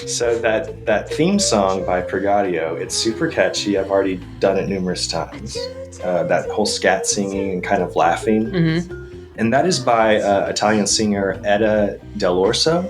So that theme song by Pregadio, it's super catchy. I've already done it numerous times. That whole scat singing and kind of laughing. Mm-hmm. And that is by Italian singer Etta Dell'Orso.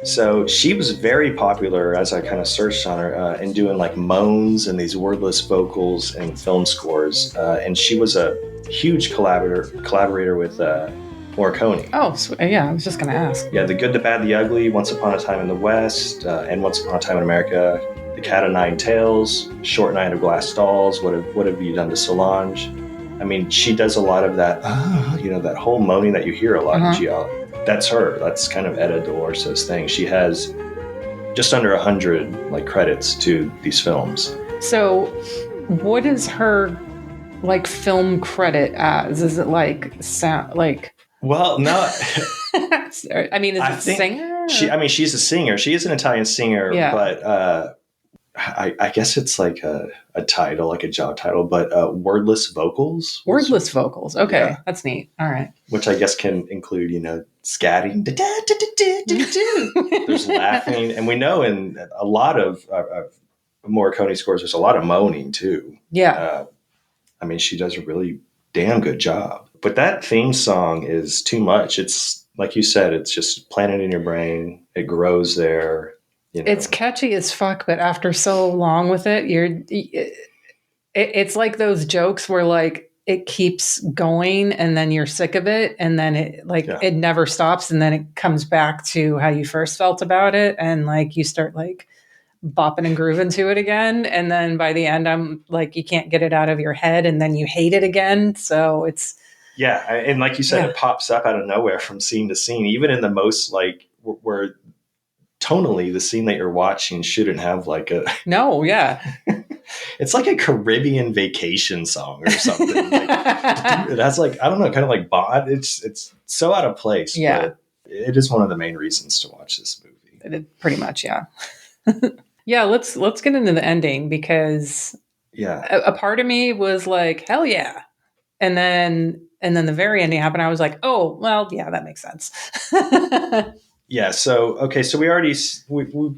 So she was very popular, as I kind of searched on her, in doing like moans and these wordless vocals and film scores. And she was a huge collaborator with Morricone. Oh, yeah, I was just going to ask. Yeah, The Good, the Bad, the Ugly, Once Upon a Time in the West, and Once Upon a Time in America, The Cat o' Nine Tails, Short Night of Glass Dolls, What Have You Done to Solange? I mean, she does a lot of that, that whole moaning that you hear a lot in Giallo. That's her. That's kind of Etta Dell'Orso's thing. She has just under 100 credits to these films. So what is her film credit as? Is it sound like... Well, no. I mean, is it singer? She's a singer. She is an Italian singer, yeah. But I guess it's like a title, like a job title, but wordless vocals. Wordless vocals. Okay, yeah. That's neat. All right. Which I guess can include, scatting. There's laughing. And we know in a lot of Morricone scores, there's a lot of moaning too. Yeah. She does a really damn good job. But that theme song is too much. It's like you said, it's just planted in your brain. It grows there. You know. It's catchy as fuck, but after so long with it, it's like those jokes where like it keeps going and then you're sick of it and then it never stops and then it comes back to how you first felt about it and like you start like bopping and grooving to it again, and then by the end I'm like you can't get it out of your head and then you hate it again. So it's and like you said, it pops up out of nowhere from scene to scene, even in the most like where tonally the scene that you're watching shouldn't have like a it's like a Caribbean vacation song or something. Like, it has like, I don't know, kind of like Bond. It's so out of place. Yeah. But it is one of the main reasons to watch this movie. Pretty much, yeah. Yeah, let's get into the ending because a part of me was like, hell yeah. And then the very ending happened. I was like, oh, well, yeah, that makes sense. Yeah. So, okay. So we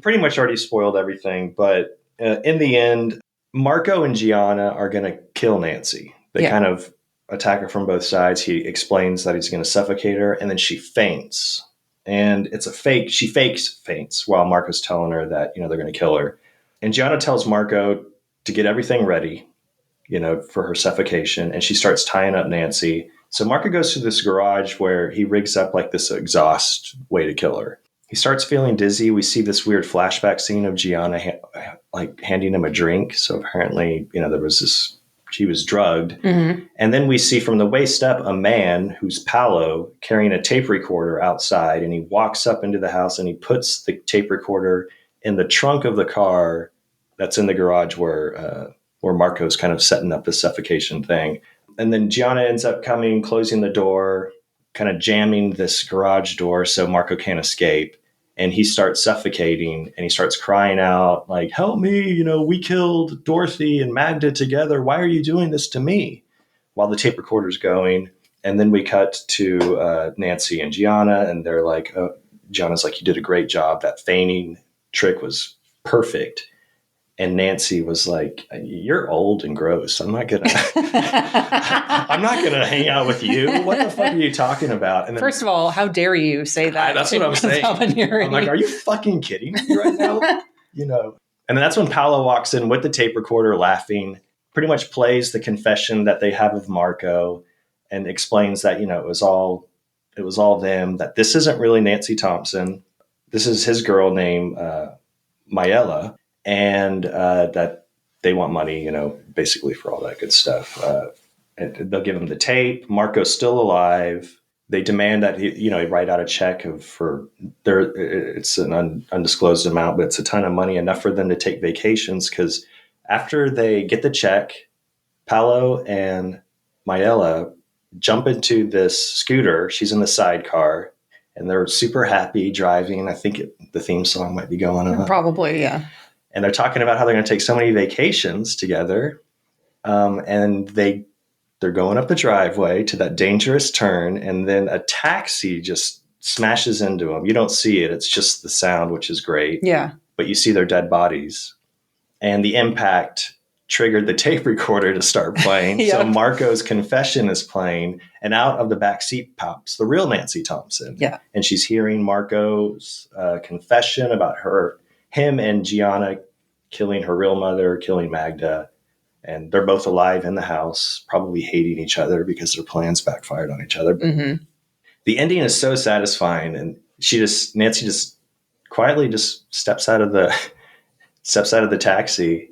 pretty much already spoiled everything, but in the end, Marco and Gianna are going to kill Nancy. They kind of attack her from both sides. He explains that he's going to suffocate her, and then she faints. And it's a fake. She faints while Marco's telling her that, they're going to kill her. And Gianna tells Marco to get everything ready, for her suffocation. And she starts tying up Nancy. So Marco goes to this garage where he rigs up like this exhaust way to kill her. He starts feeling dizzy. We see this weird flashback scene of Gianna handing him a drink. So apparently, there was she was drugged. Mm-hmm. And then we see from the waist up a man who's Paolo carrying a tape recorder outside. And he walks up into the house and he puts the tape recorder in the trunk of the car that's in the garage where Marco's kind of setting up the suffocation thing. And then Gianna ends up closing the door, kind of jamming this garage door so Marco can't escape. And he starts suffocating and he starts crying out like, help me, we killed Dorothy and Magda together. Why are you doing this to me? While the tape recorder's going. And then we cut to Nancy and Gianna, and they're like, Gianna's like, you did a great job. That feigning trick was perfect. And Nancy was like, you're old and gross. I'm not gonna hang out with you. What the fuck are you talking about? And then, first of all, how dare you say that? That's what I'm saying. I'm like, are you fucking kidding me right now? And then that's when Paolo walks in with the tape recorder laughing, pretty much plays the confession that they have of Marco and explains that, it was all them, that this isn't really Nancy Thompson. This is his girl named Mayella. And that they want money, basically for all that good stuff. And they'll give him the tape. Marco's still alive. They demand that he write out a check it's an undisclosed amount, but it's a ton of money, enough for them to take vacations. Because after they get the check, Paolo and Mayella jump into this scooter. She's in the sidecar, and they're super happy driving. I think the theme song might be going on. Probably, yeah. And they're talking about how they're going to take so many vacations together. And they're going up the driveway to that dangerous turn. And then a taxi just smashes into them. You don't see it. It's just the sound, which is great. Yeah. But you see their dead bodies. And the impact triggered the tape recorder to start playing. Yep. So Marco's confession is playing. And out of the back seat pops the real Nancy Thompson. Yeah. And she's hearing Marco's confession about him and Gianna killing her real mother, killing Magda. And they're both alive in the house, probably hating each other because their plans backfired on each other. Mm-hmm. The ending is so satisfying. And Nancy just quietly just steps out of the taxi.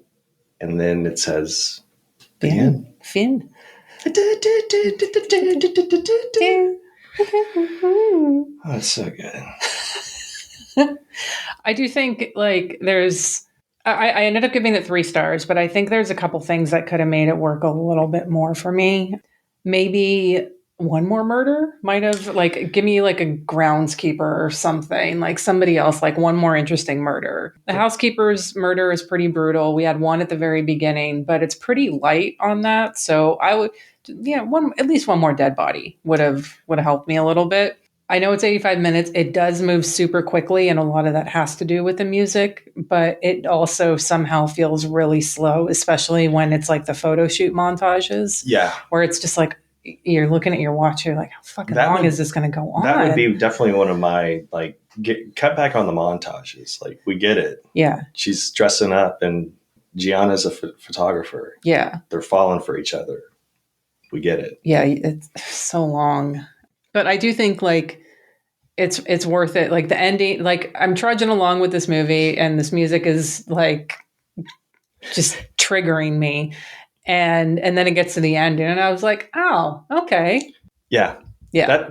And then it says, the end. Fin. Oh, it's so good. I do think I ended up giving it 3 stars, but I think there's a couple things that could have made it work a little bit more for me. Maybe one more murder might have give me a groundskeeper or something, like somebody else, like one more interesting murder. The housekeeper's murder is pretty brutal. We had one at the very beginning, but it's pretty light on that. So I would, at least one more dead body would have helped me a little bit. I know it's 85 minutes. It does move super quickly, and a lot of that has to do with the music, but it also somehow feels really slow, especially when it's like the photo shoot montages. Yeah. Where it's just like, you're looking at your watch. You're like, how fucking long is this going to go on? That would be definitely one of my, like, cut back on the montages. Like, we get it. Yeah. She's dressing up and Gianna's a photographer. Yeah. They're falling for each other. We get it. Yeah. It's so long. But I do think, like, it's worth it. Like, the ending, like, I'm trudging along with this movie and this music is, like, just triggering me. And then it gets to the end and I was like, oh, okay. Yeah. Yeah.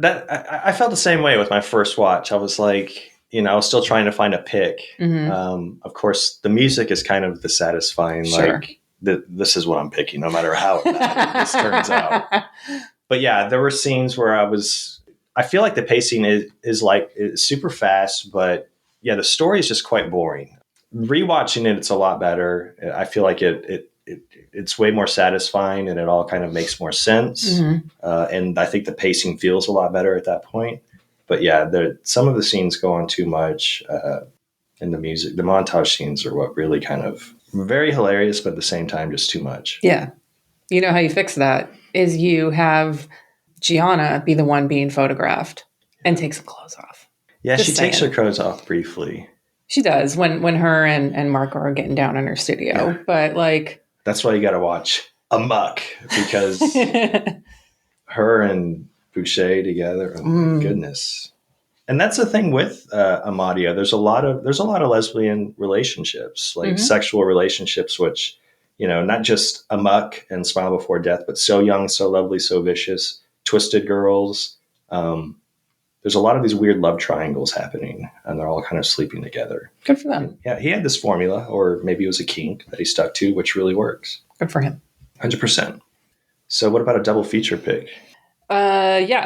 I felt the same way with my first watch. I was like, I was still trying to find a pick. Mm-hmm. Of course, the music is kind of the satisfying, Sure. like, this is what I'm picking, no matter how this turns out. But yeah, there were scenes where I feel like the pacing is super fast, but yeah, the story is just quite boring. Rewatching it, it's a lot better. I feel like it's way more satisfying and it all kind of makes more sense. Mm-hmm. And I think the pacing feels a lot better at that point. But yeah, some of the scenes go on too much. And the music, the montage scenes are what really kind of very hilarious, but at the same time, just too much. Yeah. You know how you fix that is you have Gianna be the one being photographed and take some clothes off. Yeah, Just she takes saying. her clothes off briefly. She does when her and Marco are getting down in her studio. Yeah. But like, that's why you got to watch Amok, because her and Boucher together. Oh my goodness. And that's the thing with Amadio. There's a lot of lesbian relationships, like sexual relationships, which, not just Amok and Smile Before Death, but So Young, So Lovely, So Vicious, Twisted Girls. There's a lot of these weird love triangles happening, and they're all kind of sleeping together. Good for them. Yeah, he had this formula, or maybe it was a kink that he stuck to, which really works. Good for him. 100%. So what about a double feature pick? Yeah,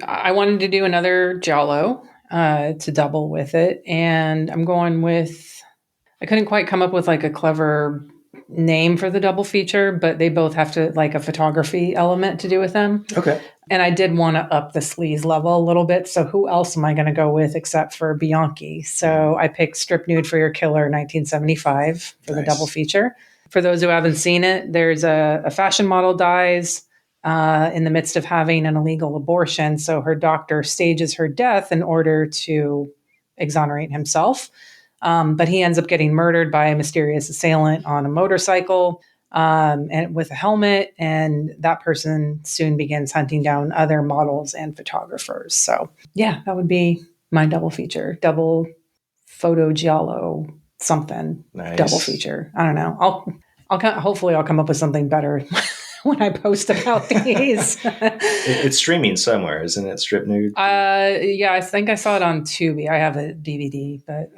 I wanted to do another Giallo to double with it. And I'm going with, I couldn't quite come up with like a clever name for the double feature, but they both have to like a photography element to do with them. Okay. And I did want to up the sleaze level a little bit. So who else am I going to go with except for Bianchi? So I picked Strip Nude for Your Killer 1975 for the double feature. For those who haven't seen it, there's a fashion model dies in the midst of having an illegal abortion. So her doctor stages her death in order to exonerate himself. But he ends up getting murdered by a mysterious assailant on a motorcycle and with a helmet. And that person soon begins hunting down other models and photographers. So yeah, that would be my double feature, double photo Giallo something. Nice. Double feature. I don't know. Hopefully I'll come up with something better when I post about these. It's streaming somewhere, isn't it? Strip Nude. Yeah, I think I saw it on Tubi. I have a DVD, but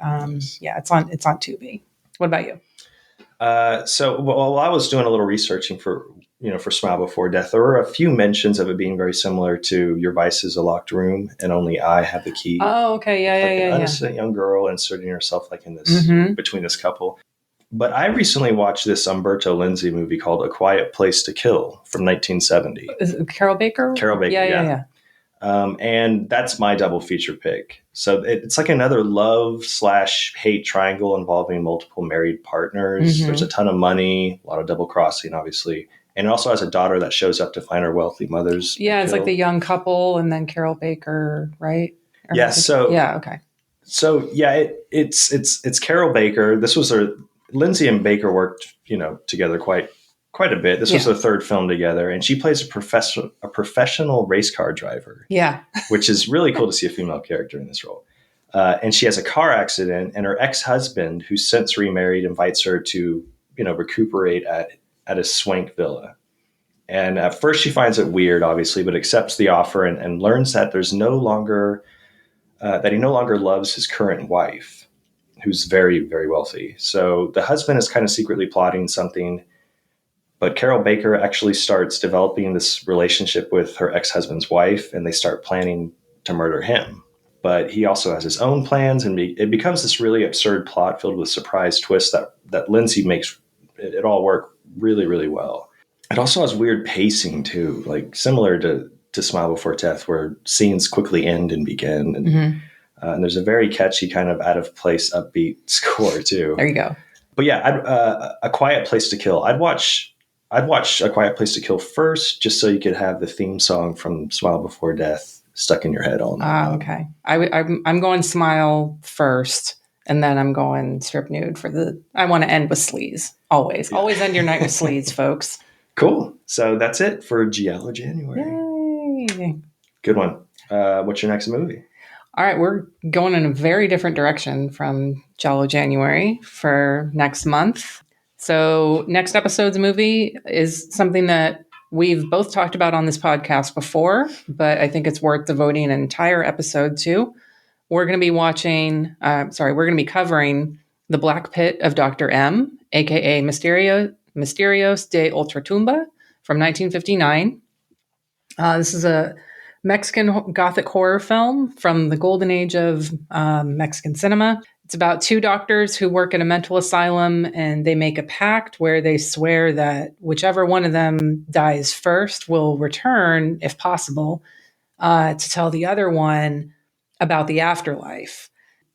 yeah, it's on Tubi. What about you? So while I was doing a little researching for Smile Before Death, there were a few mentions of it being very similar to Your Vice is a Locked Room and Only I Have the Key. Oh, okay, yeah. An innocent young girl inserting herself like in this between this couple. But I recently watched this Umberto Lenzi movie called A Quiet Place to Kill from 1970. Is it Carol Baker? Carol Baker, yeah. And that's my double feature pick. So it's like another love/hate triangle involving multiple married partners. There's a ton of money, a lot of double crossing, obviously. And it also has a daughter that shows up to find her wealthy mother's. Yeah, it's like the young couple and then Carol Baker, right? Yeah. So yeah, okay. So yeah, it's Carol Baker. This was Lindsay and Baker worked, together quite a bit. This was their third film together, and she plays a professional race car driver. Yeah, which is really cool to see a female character in this role. And she has a car accident, and her ex-husband, who's since remarried, invites her to recuperate at a swank villa. And at first, she finds it weird, obviously, but accepts the offer and learns that there's no longer that he no longer loves his current wife, who's very, very wealthy. So the husband is kind of secretly plotting something, but Carol Baker actually starts developing this relationship with her ex-husband's wife, and they start planning to murder him. But he also has his own plans, and it becomes this really absurd plot filled with surprise twists that Lindsay makes it all work really, really well. It also has weird pacing too, like similar to Smile Before Death, where scenes quickly end and begin. And there's a very catchy kind of out of place upbeat score too. There you go. But yeah, A Quiet Place to Kill. I'd watch I'd watch A Quiet Place to Kill first, just so you could have the theme song from Smile Before Death stuck in your head all night long. Okay. I'm going Smile first, and then I'm going Strip Nude for the. I want to end with Sleaze. Always. Yeah. Always end your night with Sleaze, folks. Cool. So that's it for Giallo January. Yay. Good one. What's your next movie? All right, we're going in a very different direction from Giallo January for next month. So next episode's movie is something that we've both talked about on this podcast before, but I think it's worth devoting an entire episode to. We're going to be we're going to be covering The Black Pit of Dr. M, aka Misterios de Ultratumba from 1959. This is a Mexican Gothic horror film from the golden age of Mexican cinema. It's about two doctors who work at a mental asylum, and they make a pact where they swear that whichever one of them dies first will return, if possible, to tell the other one about the afterlife.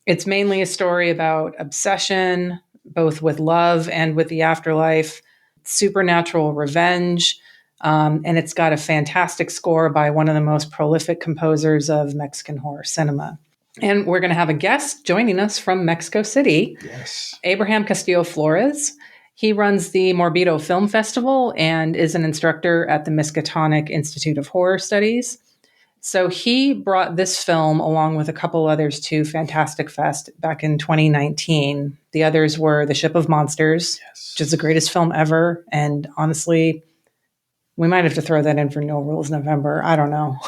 It's mainly a story about obsession, both with love and with the afterlife, supernatural revenge, and it's got a fantastic score by one of the most prolific composers of Mexican horror cinema. And we're going to have a guest joining us from Mexico City, Yes. Abraham Castillo Flores. He runs the Morbido Film Festival and is an instructor at the Miskatonic Institute of Horror Studies. So he brought this film along with a couple others to Fantastic Fest back in 2019. The others were The Ship of Monsters, which is the greatest film ever. And honestly, we might have to throw that in for No Rules November. I don't know.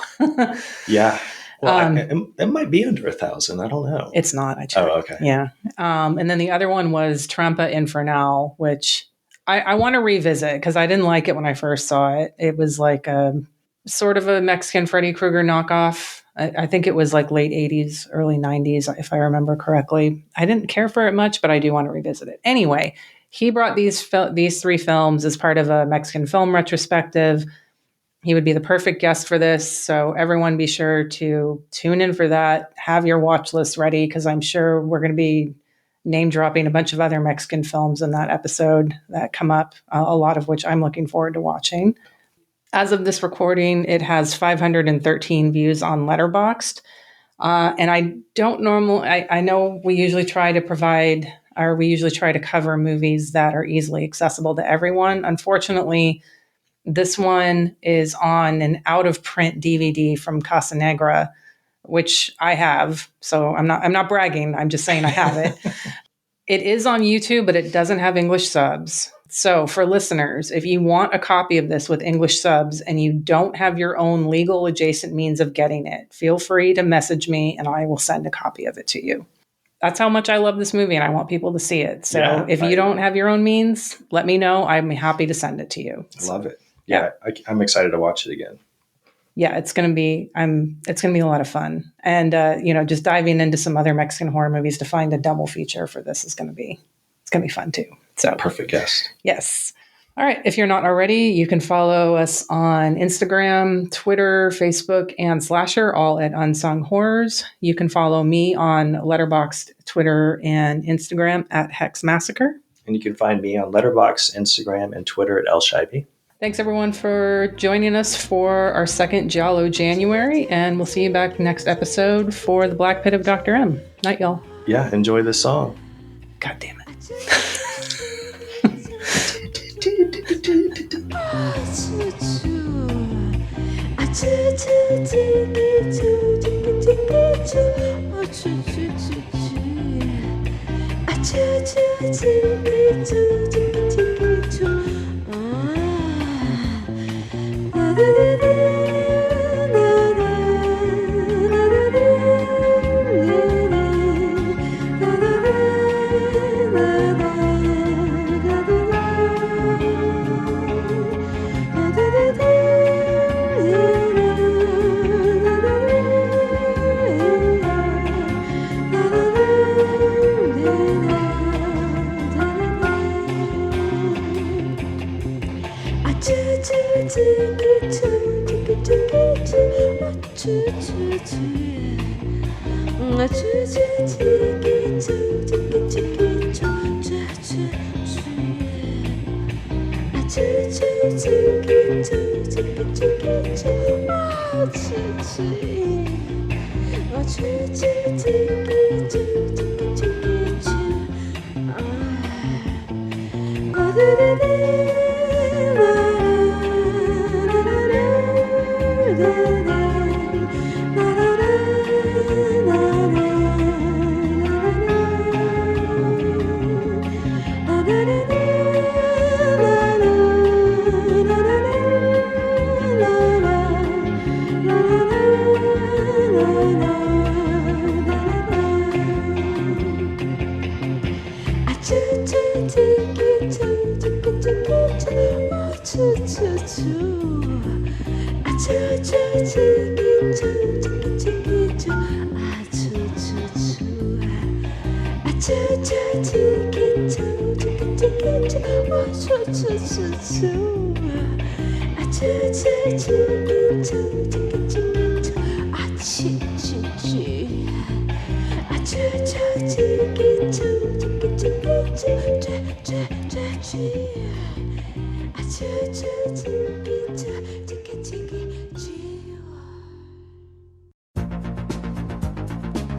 Yeah. Well, it might be under 1,000. I don't know. It's not. I checked. Oh, okay. Yeah. And then the other one was Trampa Infernal, which I want to revisit because I didn't like it when I first saw it. It was like a sort of a Mexican Freddy Krueger knockoff. I think it was like late 80s, early 90s, if I remember correctly. I didn't care for it much, but I do want to revisit it. Anyway, he brought these three films as part of a Mexican film retrospective. He would be the perfect guest for this. So everyone be sure to tune in for that. Have your watch list ready because I'm sure we're going to be name dropping a bunch of other Mexican films in that episode that come up, a lot of which I'm looking forward to watching. As of this recording, it has 513 views on Letterboxd. And I don't I know we usually try to cover movies that are easily accessible to everyone. Unfortunately, this one is on an out-of-print DVD from Casa Negra, which I have. So I'm not bragging. I'm just saying I have it. It is on YouTube, but it doesn't have English subs. So for listeners, if you want a copy of this with English subs and you don't have your own legal adjacent means of getting it, feel free to message me and I will send a copy of it to you. That's how much I love this movie and I want people to see it. So if you don't have your own means, let me know. I'm happy to send it to you. Love it. Yeah. I'm excited to watch it again. Yeah, it's going to be a lot of fun. And, just diving into some other Mexican horror movies to find a double feature for this it's going to be fun too. So Perfect guest. Yes. All right. If you're not already, you can follow us on Instagram, Twitter, Facebook, and Slasher, all at Unsung Horrors. You can follow me on Letterboxd, Twitter, and Instagram at Hex Massacre. And you can find me on Letterboxd, Instagram, and Twitter at Elshaibi. Thanks, everyone, for joining us for our second Giallo January, and we'll see you back next episode for The Black Pit of Dr. M. Night, y'all. Yeah, enjoy this song. God damn it.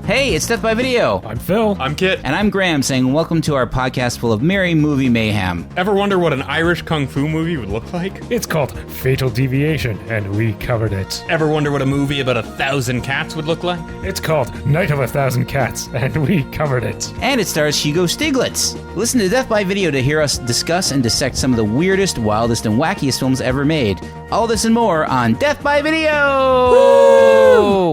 Hey, it's Death by Video. I'm Phil. I'm Kit. And I'm Graham saying welcome to our podcast full of merry movie mayhem. Ever wonder what an Irish kung fu movie would look like? It's called Fatal Deviation, and we covered it. Ever wonder what a movie about 1,000 cats would look like? It's called Night of 1,000 Cats, and we covered it. And it stars Hugo Stiglitz. Listen to Death by Video to hear us discuss and dissect some of the weirdest, wildest, and wackiest films ever made. All this and more on Death by Video! Woo!